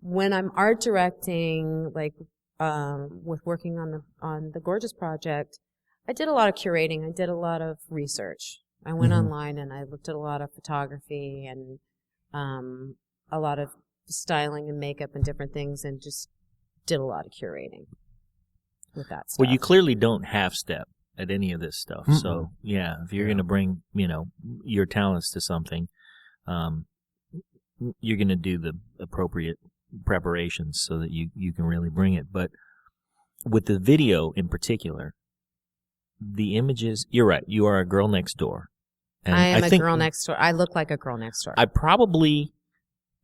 When I'm art directing, like with working on the Gorgeous Project, I did a lot of curating. I did a lot of research. I went online and I looked at a lot of photography and a lot of styling and makeup and different things, and just did a lot of curating with that stuff. Well, you clearly don't half step at any of this stuff. Mm-hmm. So, yeah, if you're going to bring, your talents to something, you're going to do the appropriate preparations so that you can really bring it. But with the video in particular, the images, you're right, you are a girl next door. And I am a girl next door. I look like a girl next door. I probably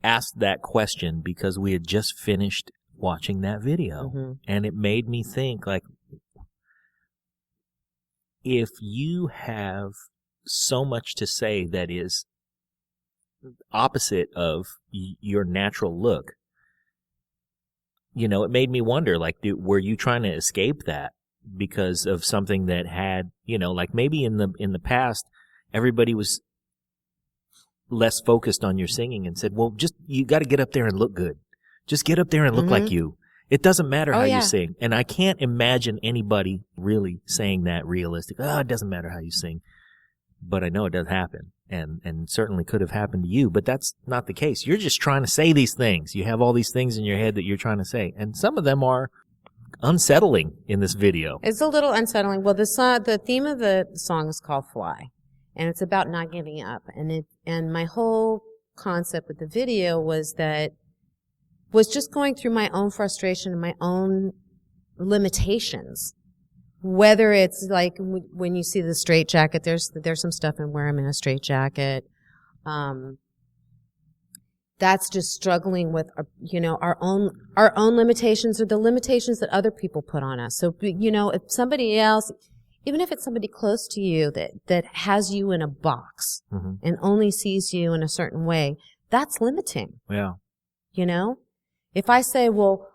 asked that question because we had just finished watching that video, and it made me think, like, if you have so much to say that is opposite of your natural look, it made me wonder, like, were you trying to escape that because of something that had, like maybe in the past, everybody was less focused on your singing and said, well, you got to get up there and look good. Just get up there and look like you. It doesn't matter how you sing. And I can't imagine anybody really saying that realistic. Oh, it doesn't matter how you sing. But I know it does happen, and certainly could have happened to you, but that's not the case. You're just trying to say these things. You have all these things in your head that you're trying to say, and some of them are unsettling in this video. It's a little unsettling. Well, the theme of the song is called Fly, and it's about not giving up. And my whole concept with the video was just going through my own frustration and my own limitations. Whether it's like when you see the straitjacket, there's some stuff in where I'm in a straitjacket. That's just struggling with, our own limitations or the limitations that other people put on us. So, if somebody else, even if it's somebody close to you that has you in a box and only sees you in a certain way, that's limiting. Yeah. If I say, well,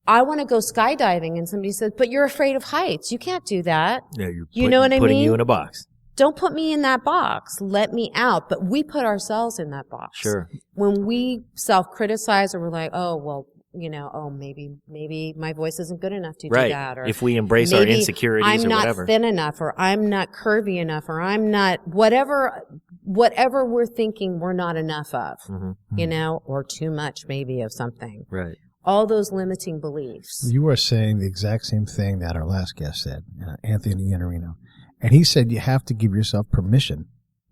I want to go skydiving, and somebody says, but you're afraid of heights. You can't do that. Yeah, you're putting you in a box. Don't put me in that box. Let me out. But we put ourselves in that box. Sure. When we self-criticize or we're like, oh, well, oh, maybe my voice isn't good enough to do Right. that. Or If we embrace our maybe insecurities I'm or not whatever. thin enough, or I'm not curvy enough, or I'm not whatever we're thinking we're not enough of, or too much maybe of something. Right. All those limiting beliefs. You were saying the exact same thing that our last guest said, Anthony Iannarino. And he said you have to give yourself permission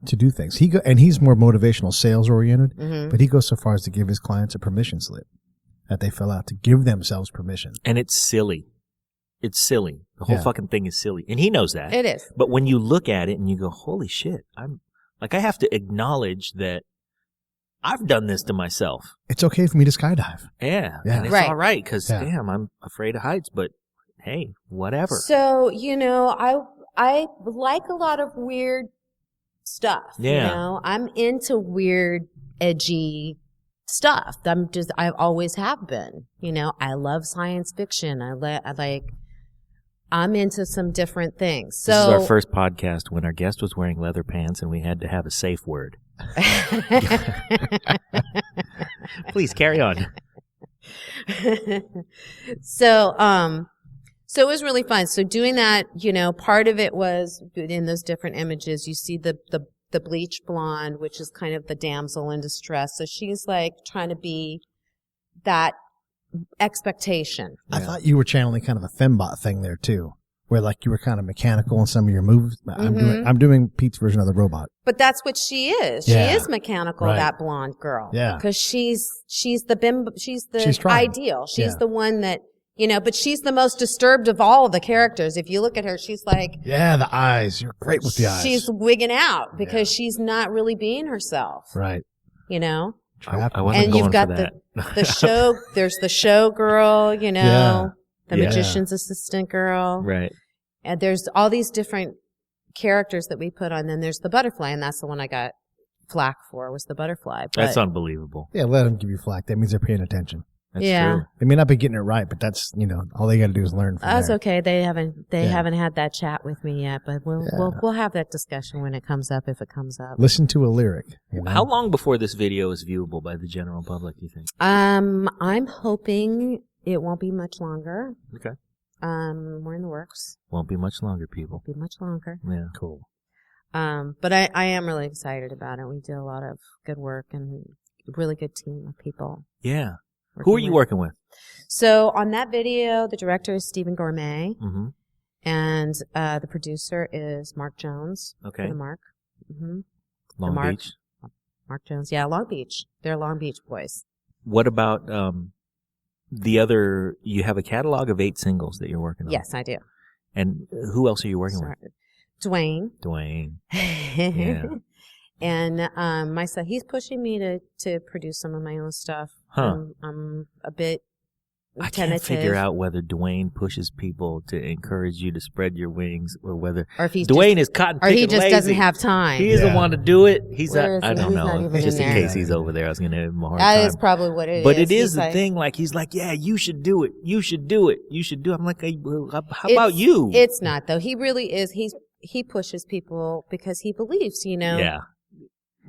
to do things. He's more motivational, sales oriented, but he goes so far as to give his clients a permission slip that they fill out to give themselves permission. And it's silly. It's silly. The whole fucking thing is silly. And he knows that. It is. But when you look at it and you go, holy shit, I have to acknowledge that I've done this to myself. It's okay for me to skydive. Yeah. And it's all right because, damn, I'm afraid of heights, but hey, whatever. So, I like a lot of weird stuff. Yeah. I'm into weird, edgy stuff. I always have been. I love science fiction. I'm into some different things. So this is our first podcast when our guest was wearing leather pants and we had to have a safe word. Please carry on. So it was really fun. So doing that, part of it was in those different images, you see the bleach blonde, which is kind of the damsel in distress. So she's like trying to be that expectation. I thought you were channeling kind of a fembot thing there too, where like you were kind of mechanical in some of your moves. I'm doing Pete's version of the robot. But that's what she is. Yeah. She is mechanical, that blonde girl. Yeah. Because she's the trying. ideal. She's the one that, but she's the most disturbed of all of the characters. If you look at her, she's like, yeah, the eyes. You're great with the eyes. She's wigging out because she's not really being herself. Right. I wasn't And going you've got for that. the show. There's the show girl, the Yeah. magician's assistant girl. Right. And there's all these different characters that we put on. Then there's the butterfly, and that's the one I got flack for, was the butterfly. But That's unbelievable. Yeah, let them give you flack. That means they're paying attention. That's Yeah. true. They may not be getting it right, but that's, all they got to do is learn from that's there. okay. They haven't had that chat with me yet, but we'll have that discussion when it comes up, if it comes up. Listen to a lyric. How long before this video is viewable by the general public, do you think? I'm hoping it won't be much longer. Okay. We're in the works. Won't be much longer, people. Won't be much longer. Yeah. Cool. But I am really excited about it. We did a lot of good work and a really good team of people. Yeah. Who are you working with? So on that video, the director is Stephen Gourmet, Mm-hmm. and the producer is Mark Jones. Okay. The Mark. Mm-hmm. Long Mark. Beach. Mark Jones. Yeah, Long Beach. They're Long Beach boys. What about the other? You have a catalog of 8 singles that you're working on. Yes, I do. And who else are you working with? Dwayne. Yeah. And my son, he's pushing me to produce some of my own stuff. Huh. I'm a bit I tentative. can't figure out whether Dwayne pushes people to encourage you to spread your wings, or whether he's Dwayne is cotton or picking he just lazy. doesn't have time. He doesn't want to do it. He's Where is I he? don't He's not know. even Just in in there. case he's over there, I was going to give him a hard That time. is probably what it is. But it is He's the like, thing. Like he's like, yeah, you should do it. You should do it. You should do it. I'm like, hey, well, how about you? It's not though. He really is. He pushes people because he believes. Yeah.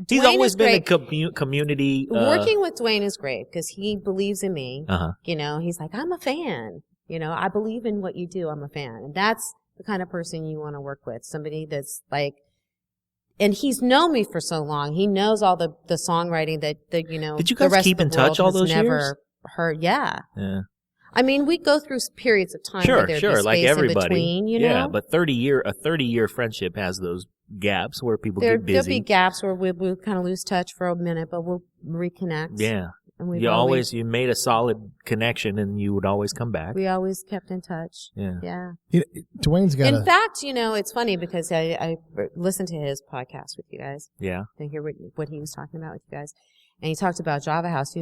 He's Dwayne always is been great. a community. Working with Dwayne is great because he believes in me. Uh-huh. He's like, I'm a fan. I believe in what you do. I'm a fan. And that's the kind of person you want to work with. Somebody that's like, and he's known me for so long. He knows all the songwriting that Did you the guys rest keep of in the world touch all has those never years? heard. Yeah. Yeah. I mean, we go through periods of time where there'd be space like everybody. in between, Yeah, but a 30-year friendship has those gaps where people get busy. There'll be gaps where we'll kind of lose touch for a minute, but we'll reconnect. Yeah. And we've you made a solid connection and you would always come back. We always kept in touch. Yeah. Yeah. Dwayne's got In fact, it's funny because I listened to his podcast with you guys. Yeah. To hear what he was talking about with you guys. And he talked about Java House,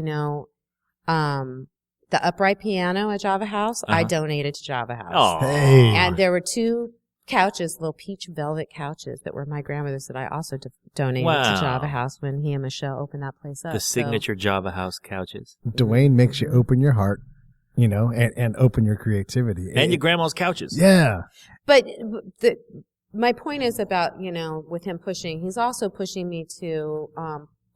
the upright piano at Java House, I donated to Java House. Oh. Hey. And there were 2 couches, little peach velvet couches that were my grandmother's that I also donated to Java House when he and Michelle opened that place up. The signature Java House couches. Dwayne makes you open your heart, and open your creativity. And your grandma's couches. Yeah. But my point is about, with him pushing, he's also pushing me to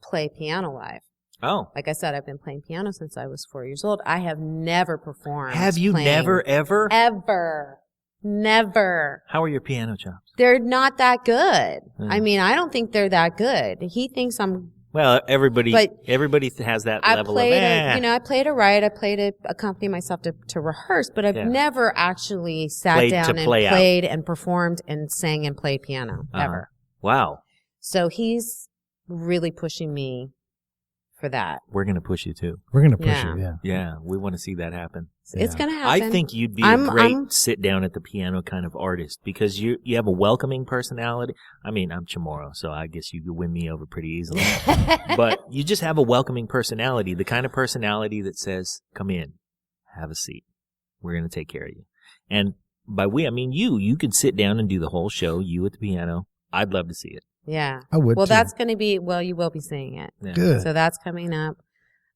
play piano live. Oh. Like I said, I've been playing piano since I was 4 years old. I have never performed. Have you never, ever? Ever. Never. How are your piano chops? They're not that good. I mean, I don't think they're that good. He thinks I'm... Well, everybody has that level of... I played it right. I played to accompany myself to rehearse, but I've never actually sat down and played and performed and sang and played piano, ever. Wow. So he's really pushing me for that. We're going to push you too. We're going to push you, yeah. Yeah, we want to see that happen. It's going to happen. I think you'd be a great sit down at the piano kind of artist because you have a welcoming personality. I mean, I'm Chamorro, so I guess you could win me over pretty easily. But you just have a welcoming personality, the kind of personality that says, come in, have a seat. We're going to take care of you. And by we, I mean you could sit down and do the whole show, you at the piano. I'd love to see it. Yeah. I would Well, too. that's going to be, you will be seeing it. Yeah. Good. So that's coming up.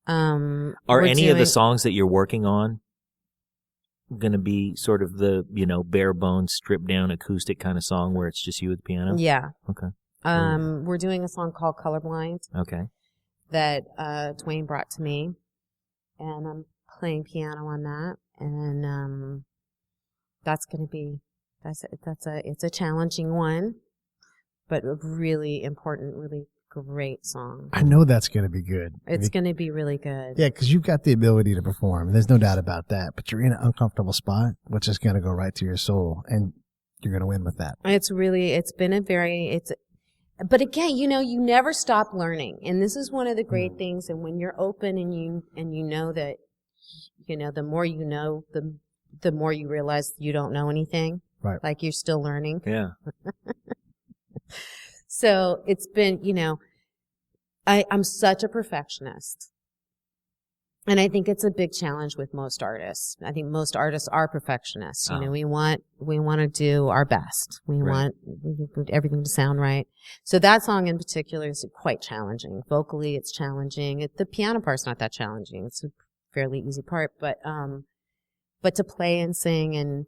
Are any of the songs that you're working on going to be sort of the, bare bones, stripped down acoustic kind of song where it's just you at the piano? Yeah. Okay. We're doing a song called Colorblind. Okay. That Dwayne brought to me. And I'm playing piano on that. And that's going to be, it's a challenging one, but a really important, really great song. I know that's going to be good. It's going to be really good. Yeah, because you've got the ability to perform. There's no doubt about that. But you're in an uncomfortable spot, which is going to go right to your soul, and you're going to win with that. But again, you never stop learning, and this is one of the great things. And when you're open and you know that, the more you know, the more you realize you don't know anything. Right. Like you're still learning. Yeah. So it's been, I'm such a perfectionist. And I think it's a big challenge with most artists. I think most artists are perfectionists. We want to do our best. We want everything to sound right. So that song in particular is quite challenging. Vocally, it's challenging. The piano part's not that challenging. It's a fairly easy part, but to play and sing and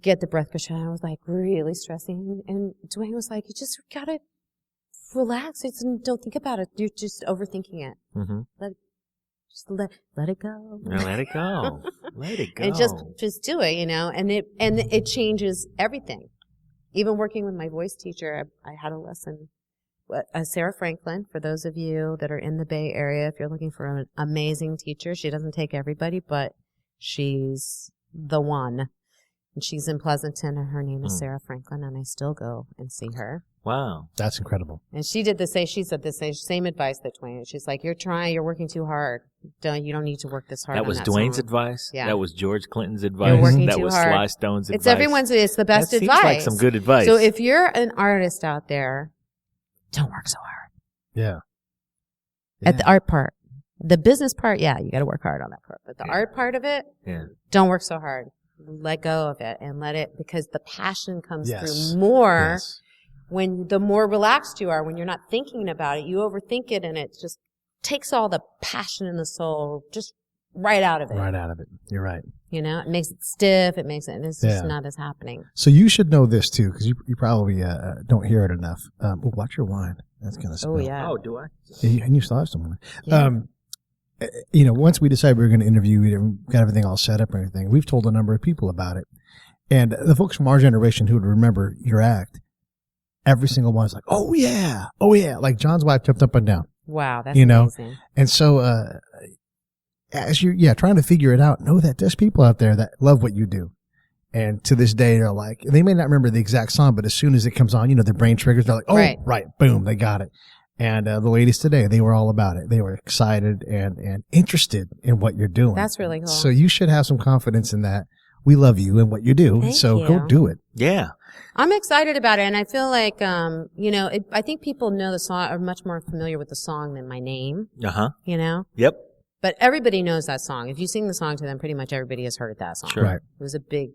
get the breath control, I was like really stressing. And Dwayne was like, you just gotta relax. Don't think about it. You're just overthinking it. Mm-hmm. Let it go. Let it go. Let it go. And just do it, and it changes everything. Even working with my voice teacher, I had a lesson. Sarah Franklin, for those of you that are in the Bay Area, if you're looking for an amazing teacher, she doesn't take everybody, but she's the one. And she's in Pleasanton, and her name is Sarah Franklin, and I still go and see her. Wow. That's incredible. And she said the same advice that Dwayne. She's like, you're working too hard. You don't need to work this hard. That was Dwayne's advice? Yeah. That was George Clinton's advice? That was hard. Sly Stone's advice? It's the best that advice. Seems like some good advice. So if you're an artist out there, don't work so hard. Yeah. At the art part. The business part, you got to work hard on that part. But the art part of it, don't work so hard. Let go of it and let it, because the passion comes through more when the more relaxed you are, when you're not thinking about it. You overthink it and it just takes all the passion in the soul just right out of it. Right out of it. You're right. It makes it stiff. And it's just not as happening. So you should know this too, because you probably don't hear it enough. Watch your wine. That's going to spill. Oh, yeah. Oh, do I? And you still have some wine. Yeah. Once we decided we were going to interview you, we got everything all set up and everything. We've told a number of people about it. And the folks from our generation who would remember your act, every single one's like, oh yeah. Like John's wife jumped up and down. Wow, that's amazing. And so, as you're trying to figure it out, know that there's people out there that love what you do. And to this day, they're like, they may not remember the exact song, but as soon as it comes on, their brain triggers. They're like, oh, right, boom, they got it. And the ladies today, they were all about it. They were excited and interested in what you're doing. That's really cool. So you should have some confidence in that. We love you and what you do. Thank so you. Go do it. Yeah. I'm excited about it. And I feel like, I think people know the song, are much more familiar with the song than my name. Uh-huh. Yep. But everybody knows that song. If you sing the song to them, pretty much everybody has heard that song. Sure. Right. It was a big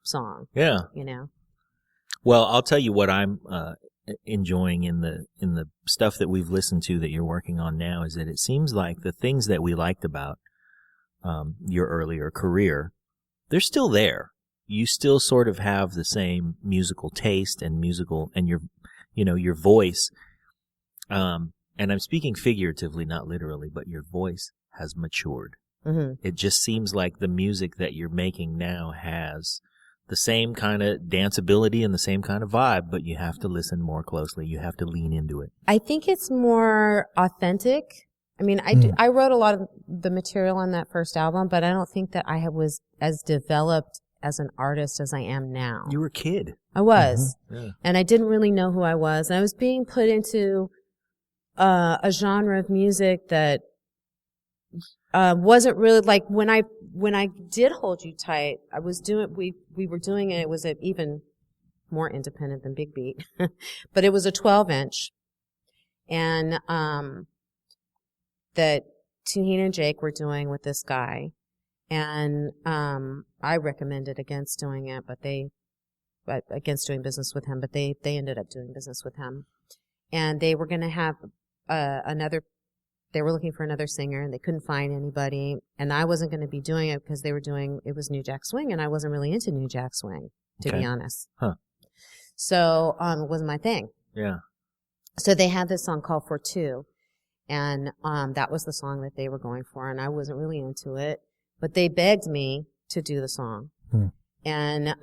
song. Yeah. Well, I'll tell you what I'm enjoying in the stuff that we've listened to that you're working on now is that it seems like the things that we liked about your earlier career, they're still there. You still sort of have the same musical taste and your voice. and I'm speaking figuratively, not literally, but your voice has matured. Mm-hmm. It just seems like the music that you're making now has the same kind of danceability and the same kind of vibe, but you have to listen more closely. You have to lean into it. I think it's more authentic. I mean, I wrote a lot of the material on that first album, but I don't think that I was as developed as an artist as I am now. You were a kid. I was. Mm-hmm. Yeah. And I didn't really know who I was. And I was being put into a genre of music that wasn't really like when I did Hold You Tight, I was doing we were doing it. It was even more independent than Big Beat, but it was a 12-inch, and that Tuheen and Jake were doing with this guy, and I recommended against doing it, against doing business with him, but they ended up doing business with him, and they were going to have they were looking for another singer, and they couldn't find anybody, and I wasn't going to be doing it because it was New Jack Swing, and I wasn't really into New Jack Swing, to be honest. Huh. So it wasn't my thing. Yeah. So they had this song called For Two, and that was the song that they were going for, and I wasn't really into it, but they begged me to do the song. And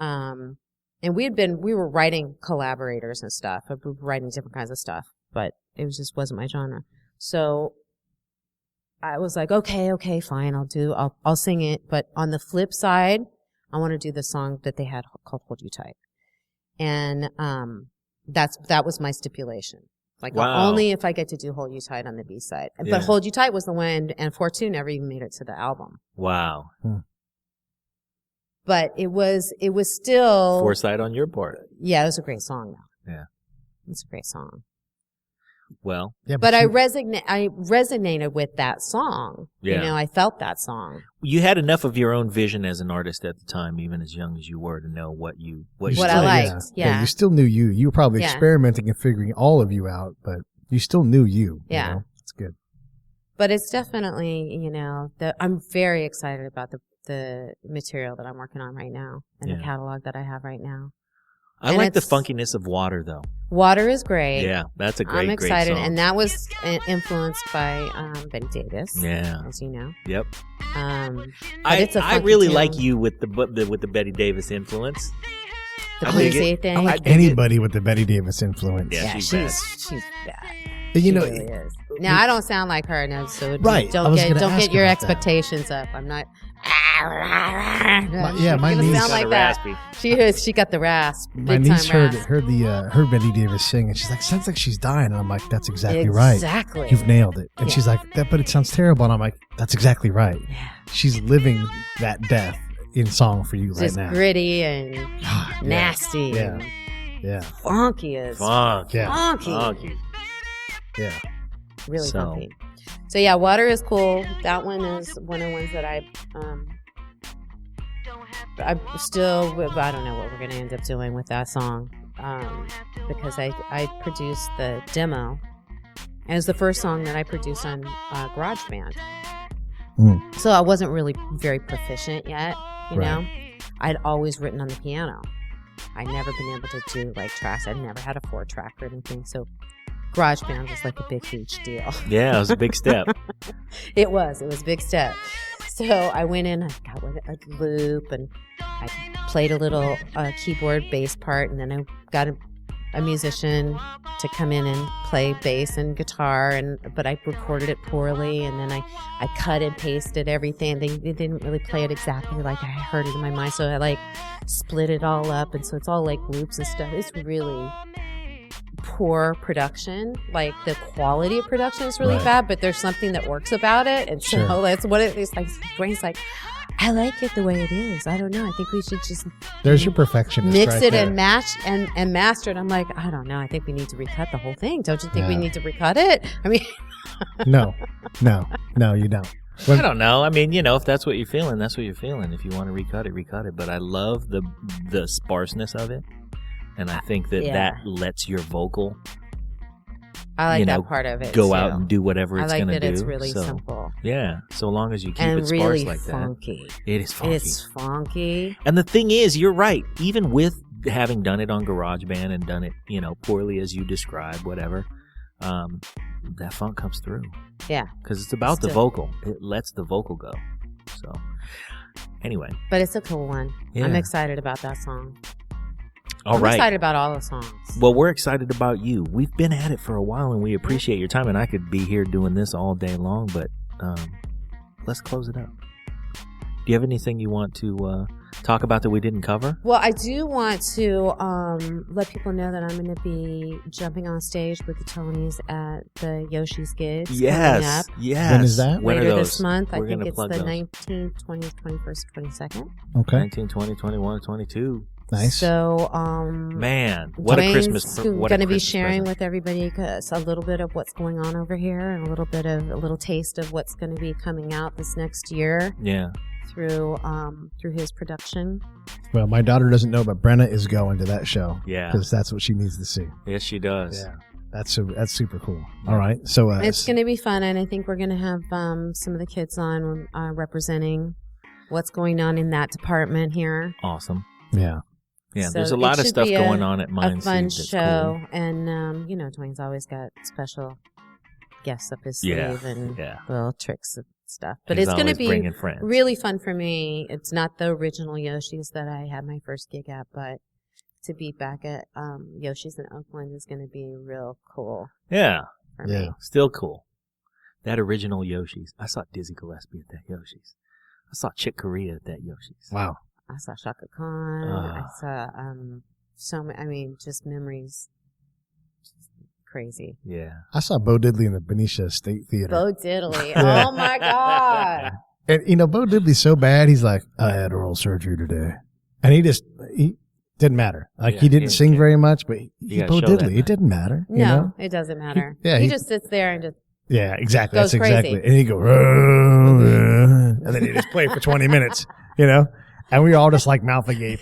we were writing collaborators and stuff. We were writing different kinds of stuff, but it just wasn't my genre. So I was like, okay, fine, I'll sing it. But on the flip side, I want to do the song that they had called Hold You Tight. And, that was my stipulation. Like, wow. Only if I get to do Hold You Tight on the B side. Yeah. But Hold You Tight was the one, and 4-2 never even made it to the album. Wow. But it was still Foresight on your part. Yeah, it was a great song though. Yeah. It's a great song. Well, Yeah, But I resonated with that song. Yeah. You know, I felt that song. you had enough of your own vision as an artist at the time, even as young as you were, to know what What you I still- liked. Yeah. You still knew you. You were probably Yeah. experimenting and figuring all of you out, but you still knew you. Yeah. You know? It's good. But it's definitely, I'm very excited about the material that I'm working on right now and Yeah. the catalog that I have right now. I And like the it's- funkiness of Water, though. Water is great. Yeah, that's a great, I'm excited, great song. and that was influenced by Betty Davis. Yeah. As you know. Yep. But I it's a funky really tune. like you with the Betty Davis influence. The I dig bluesy it. thing. I like dig it. anybody with the Betty Davis influence. Yeah, Yeah, she's she's bad. You She know, really is. Now I don't sound like her, no. So Right, I don't was get gonna ask your about that. expectations up. I'm not. my She's niece- gonna sound Kinda like that. raspy. She is. She got the rasp. my Big niece time heard rasp. heard Betty Davis sing, and she's like, "Sounds like she's dying." And I'm like, "That's exactly right. Exactly. You've nailed it." And Yeah. she's like, "But it sounds terrible." And I'm like, "That's exactly right. Yeah. She's living that death in song for you right Just now." gritty and Yeah. nasty. Yeah. And Yeah, funky as Funk. Yeah. funky. yeah. Really So- funky. So yeah, Water is cool. That one is one of the ones that I'm still, I don't know what we're going to end up doing with that song, because I produced the demo, and it was the first song that I produced on GarageBand. So I wasn't really very proficient yet, you Right. know. I'd always written on the piano. I'd never been able to do like tracks. I'd never had a 4-track or anything, so GarageBand was like a big, huge deal. Yeah, it was a big step. It was a big step. So I went in, I got a loop, and I played a little keyboard bass part, and then I got a musician to come in and play bass and guitar, but I recorded it poorly, and then I cut and pasted everything. They didn't really play it exactly like I heard it in my mind, so I like split it all up, and so it's all like loops and stuff. It's really poor production. Like the quality of production is really Right. bad, but there's something that works about it, and so Sure. that's what it is. Like brain's like, I like it the way it is. I don't know. I think we should just There's your perfectionist. mix right it there. and match and master it. I'm like, I don't know. I think we need to recut the whole thing. Don't you think we Yeah. need to recut it? I mean, No, you don't. I don't know. I mean, if that's what you're feeling, that's what you're feeling. If you want to recut it. But I love the sparseness of it, and I think that Yeah. that lets your vocal I like that part of it. go too. out and do whatever I it's like going to that do. it's really So, simple Yeah, so long as you keep and it really sparse like funky. that, it is funky. It's funky. And the thing is, you're right. Even with having done it on GarageBand and done it, poorly as you describe, whatever, that funk comes through. Yeah. Because it's about the vocal. It lets the vocal go. So, anyway. But it's a cool one. Yeah. I'm excited about that song. I'm excited about all the songs. Well, we're excited about you. We've been at it for a while, and we appreciate your time. And I could be here doing this all day long, but let's close it up. Do you have anything you want to talk about that we didn't cover? Well, I do want to let people know that I'm going to be jumping on stage with the Tonys at the Yoshi's Gigs coming up. Yes. When is that? Later this month. We're I think it's the those. 19th, 20th, 21st, 22nd. Okay. 19, 20, 21, 22. Nice. So, man, what a Christmas! What going to a be Christmas sharing present. with everybody a little bit of what's going on over here, and a little taste of what's going to be coming out this next year. Yeah. Through his production. Well, my daughter doesn't know, but Brenna is going to that show. Yeah. Because that's what she needs to see. Yes, she does. Yeah. That's super cool. All right. So it's going to be fun, and I think we're going to have some of the kids on representing what's going on in that department here. Awesome. Yeah. Yeah, So there's a lot of stuff going on at Mind A fun Seed that's show, cool. and Dwayne's always got special guests up his sleeve and little tricks and stuff. But He's it's going to always be bringing friends. really fun for me. It's not the original Yoshi's that I had my first gig at, but to be back at Yoshi's in Oakland is going to be real cool. Yeah. For me. Still cool. That original Yoshi's. I saw Dizzy Gillespie at that Yoshi's. I saw Chick Corea at that Yoshi's. Wow. I saw Shaka Khan. I saw so many. I mean, just memories. Just crazy. Yeah. I saw Bo Diddley in the Benicia State Theater. Bo Diddley. Oh my God. And Bo Diddley's so bad. He's like, I had oral surgery today, and he didn't matter. Like he didn't sing very much, but he's Bo Diddley. It didn't matter. No, you know? it doesn't matter. He just sits there and just. Yeah, exactly. Goes That's exactly. crazy. And he go, and then he just play for 20 minutes, and we all just like mouth agape.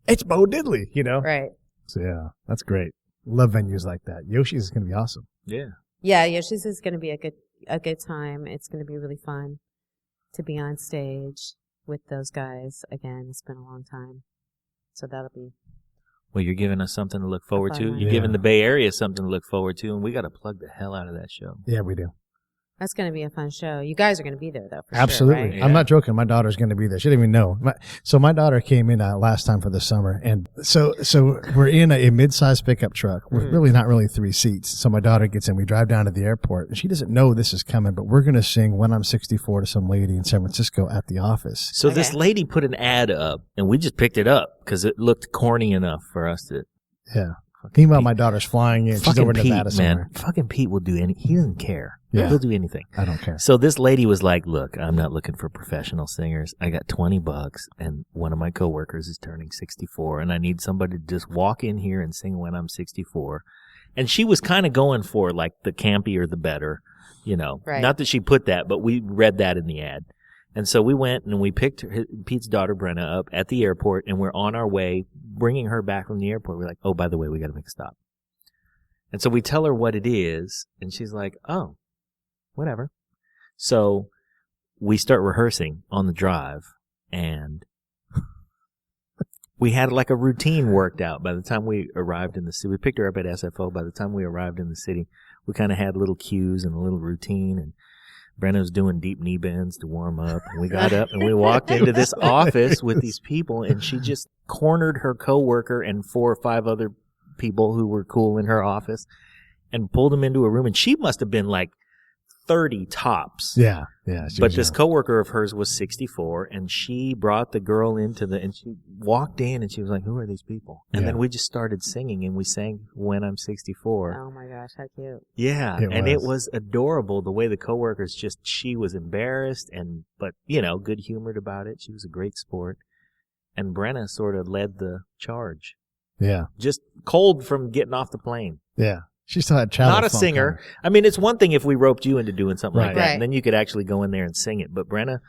It's Bo Diddley, Right. So yeah, that's great. Love venues like that. Yoshi's is going to be awesome. Yeah. Yeah, Yoshi's is going to be a good time. It's going to be really fun to be on stage with those guys again. It's been a long time, so that'll be. Well, you're giving us something to look forward to. You're giving the Bay Area something to look forward to, and we got to plug the hell out of that show. Yeah, we do. That's going to be a fun show. You guys are going to be there, though, for Absolutely. sure, right? Yeah. I'm not joking. My daughter's going to be there. She didn't even know. So my daughter came in last time for the summer, and so we're in a mid-sized pickup truck with not really 3 seats. So my daughter gets in. We drive down to the airport, and she doesn't know this is coming, but we're going to sing When I'm 64 to some lady in San Francisco at the office. So this lady put an ad up, and we just picked it up because it looked corny enough for us to. Yeah. Meanwhile, my daughter's flying in. She's over in Nevada somewhere. Man, fucking Pete will do he doesn't care. Yeah. He'll do anything. I don't care. So this lady was like, look, I'm not looking for professional singers. I got $20 and one of my coworkers is turning 64 and I need somebody to just walk in here and sing When I'm 64. And she was kind of going for like the campier, the better, Right. Not that she put that, but we read that in the ad. And so we went and we picked Pete's daughter, Brenna, up at the airport, and we're on our way, bringing her back from the airport. We're like, oh, by the way, we got to make a stop. And so we tell her what it is, and she's like, oh, whatever. So we start rehearsing on the drive, and we had like a routine worked out by the time we arrived in the city. We picked her up at SFO. By the time we arrived in the city, we kind of had little cues and a little routine, and Brenna was doing deep knee bends to warm up. And we got up and we walked into this office with these people, and she just cornered her coworker and 4 or 5 other people who were cool in her office and pulled them into a room. And she must have been like 30 tops. Yeah. But this coworker of hers was 64, and she brought the girl and she walked in and she was like, who are these people? And then we just started singing, and we sang When I'm 64. Oh my gosh, how cute. Yeah. It was adorable the way the coworkers she was embarrassed but good humored about it. She was a great sport. And Brenna sort of led the charge. Yeah. Just cold from getting off the plane. Yeah. She still had child. Not a singer. I mean, it's one thing if we roped you into doing something like that, Right. and then you could actually go in there and sing it. But Brenna,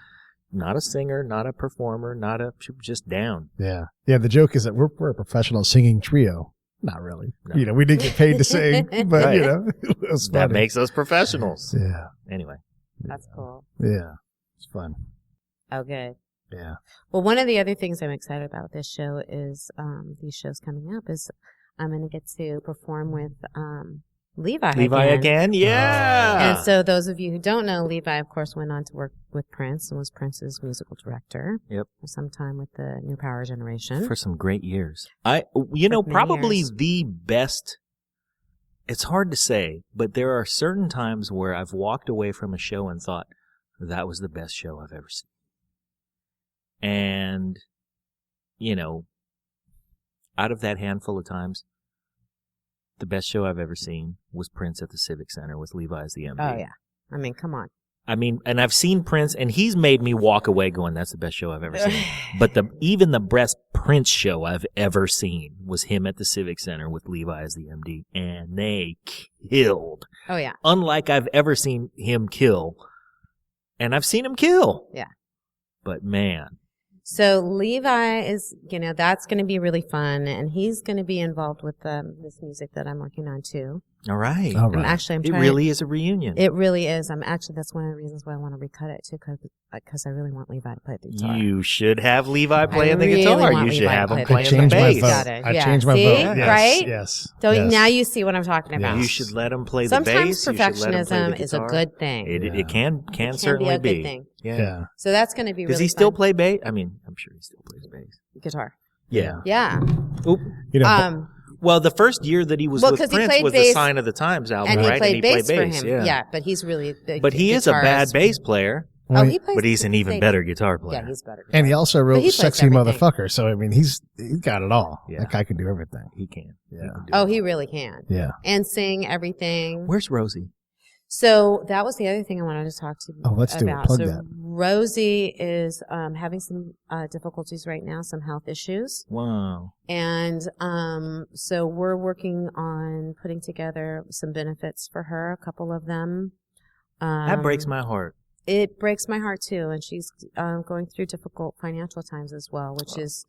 not a singer, not a performer, she was just down. Yeah. Yeah. The joke is that we're a professional singing trio. Not really. No. We didn't get paid to sing, but Right. It was That funny. makes us professionals. Yeah. Anyway. That's cool. Yeah. It's fun. Oh, good. Yeah. Well, one of the other things I'm excited about with this show is these shows coming up is I'm going to get to perform with Levi again? Yeah. And so those of you who don't know, Levi, of course, went on to work with Prince and was Prince's musical director. Yep. For some time with the New Power Generation. For some great years. Probably years. the best. It's hard to say, but there are certain times where I've walked away from a show and thought, that was the best show I've ever seen. And, out of that handful of times, the best show I've ever seen was Prince at the Civic Center with Levi as the MD. Oh, yeah. I mean, come on. And I've seen Prince, and he's made me walk away going, that's the best show I've ever seen. But even the best Prince show I've ever seen was him at the Civic Center with Levi as the MD, and they killed. Oh, yeah. Unlike I've ever seen him kill, and I've seen him kill. Yeah. But man. So Levi is, that's going to be really fun, and he's going to be involved with this music that I'm working on too. All right. All right. I'm it trying. really is a reunion. It really is. That's one of the reasons why I want to recut it too, because I really want Levi to play the guitar. You should have Levi playing the really guitar. want You should Levi have to him play playing the the guitar. bass. I changed my See? vote. Yes, Right? Yes. So yes. now you see what I'm talking about. You should let him play the bass. Sometimes You should let him play the perfectionism is a guitar. good thing. It can certainly be a good thing. Yeah. So that's going to be really Does he still fun. play bass? I mean, I'm sure he still plays bass. Guitar? Yeah. Yeah. Oop. Well, the first year that he was with 'cause he Prince played was bass, the Sign of the Times album, And he right? played bass for him. Yeah. But he's really big. But he is a bad bass player. Oh, he plays. But he's an even better guitar player. Yeah, he's better. And he also But wrote he plays "Sexy everything. Motherfucker," so I mean, he's got it all. Yeah. That guy can do everything. He can. Yeah. He can do Oh, it. he really can. Yeah. And sing everything. Where's Rosie? So that was the other thing I wanted to talk to you Oh, let's do it. about. Plug so that. Rosie is having some difficulties right now, some health issues. Wow. And so we're working on putting together some benefits for her, a couple of them. That breaks my heart. It breaks my heart too. And she's going through difficult financial times as well, which is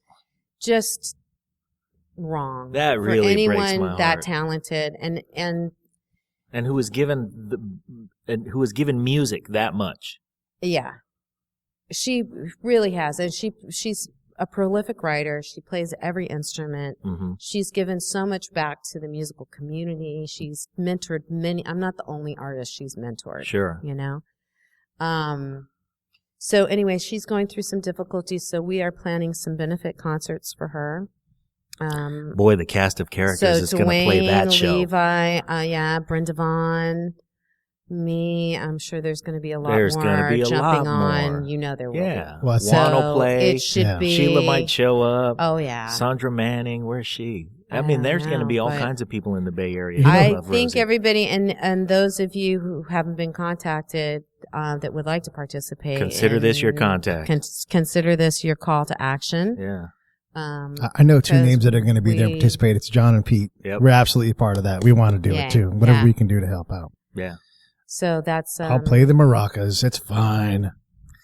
just wrong. That really for anyone breaks my that heart. talented And who was given music that much. yeah. She really has. And she's a prolific writer. She plays every instrument. Mm-hmm. She's given so much back to the musical community. She's mentored many. I'm not the only artist she's mentored. Sure. So anyway, she's going through some difficulties. So we are planning some benefit concerts for her. Boy, the cast of characters is going to play that show. Levi, Brenda Vaughn, me. I'm sure there's going to be a lot There's more gonna be a jumping lot on. more. You know there will Yeah. be. Well, Juan will play. It should be. Sheila might show up. Oh yeah. Sandra Manning, where's she? I mean, there's going to be all but kinds of people in the Bay Area. I who love think Rosie. everybody and those of you who haven't been contacted that would like to participate, Consider this your contact. Consider this your call to action. Yeah. I know two because names that are going to be there to we- participate. It's John and Pete. Yep. We're absolutely part of that. We want to do Yeah, it too. Whatever yeah. we can do to help out. Yeah. So that's I'll play the maracas. It's fine.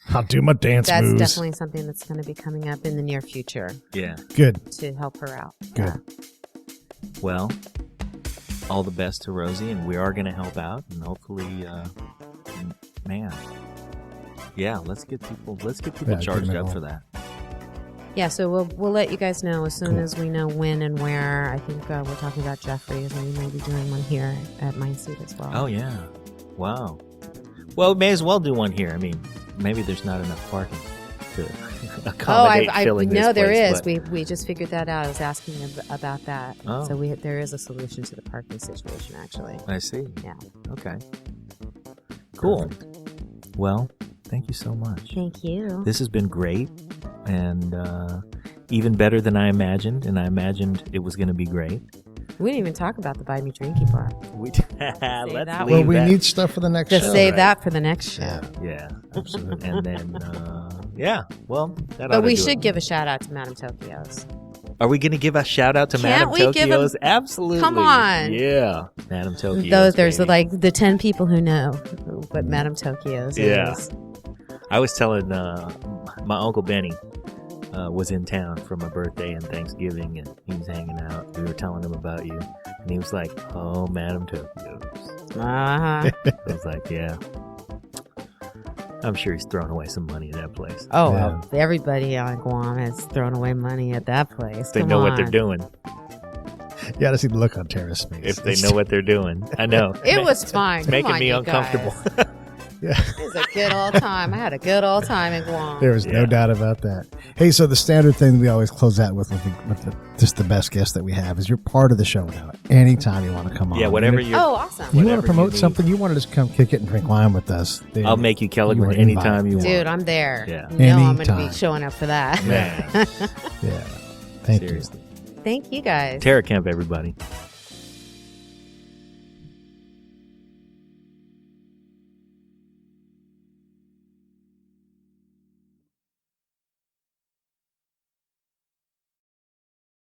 I'll do my dance that's moves. definitely something that's going to be coming up in the near future Yeah. Good. to help her out. Good. Well, all the best to Rosie, and we are going to help out, and hopefully, man, yeah, let's get people Yeah, charged get them up involved. for that. Yeah, so we'll let you guys know as soon as we know when and where. I think we're talking about Jeffrey's, and we may be doing one here at Mindseat as well. Oh yeah, wow. Well, we may as well do one here. I mean, maybe there's not enough parking to accommodate filling this no, there place, is. but- We just figured that out. I was asking about that. Oh. So there is a solution to the parking situation, actually. I see. Yeah. Okay. Cool. Well, thank you so much. Thank you. This has been great, and even better than I imagined. And I imagined it was going to be great. We didn't even talk about the Buy Me Drinky part. Let's that leave one. Well, we that. need stuff for the next Just show. save right. that for the next show. Yeah. Yeah, absolutely. And then, yeah, well, that ought But to we do should it. give a shout out to Madame Tokyo's. Are we going to give a shout out to Can't Madame we give Tokyo's? a- Absolutely. Come on. Yeah, Madame Tokyo's. Those there's baby. like the 10 people who know what Madame Tokyo's Yeah. is. I was telling my Uncle Benny was in town for my birthday and Thanksgiving, and he was hanging out. We were telling him about you, and he was like, "Oh, Madame Tokyo's." Uh-huh. I was like, "Yeah." I'm sure he's throwing away some money at that place. Oh, Yeah. well, everybody on Guam has thrown away money at that place. They Come know what they're on. doing. You got to see the look on Tara's face. If they know what they're doing. I know. It was fine. It's Come making on, me you uncomfortable. guys. Yeah. It was a good old time. I had a good old time in Guam. There was no doubt about that. Hey, so the standard thing that we always close out with just the best guest that we have is you're part of the show now. Anytime you want to come on. Yeah, whatever you. Oh, awesome. You want whatever to promote you need. something? You want to just come kick it and drink wine with us? I'll make you Kellerman are anytime you invited. want. Dude, I'm there. Yeah. You know I'm going to Anytime. be showing up for that. Man, Yeah. Thank seriously. Thank you guys. Tara Kemp, everybody.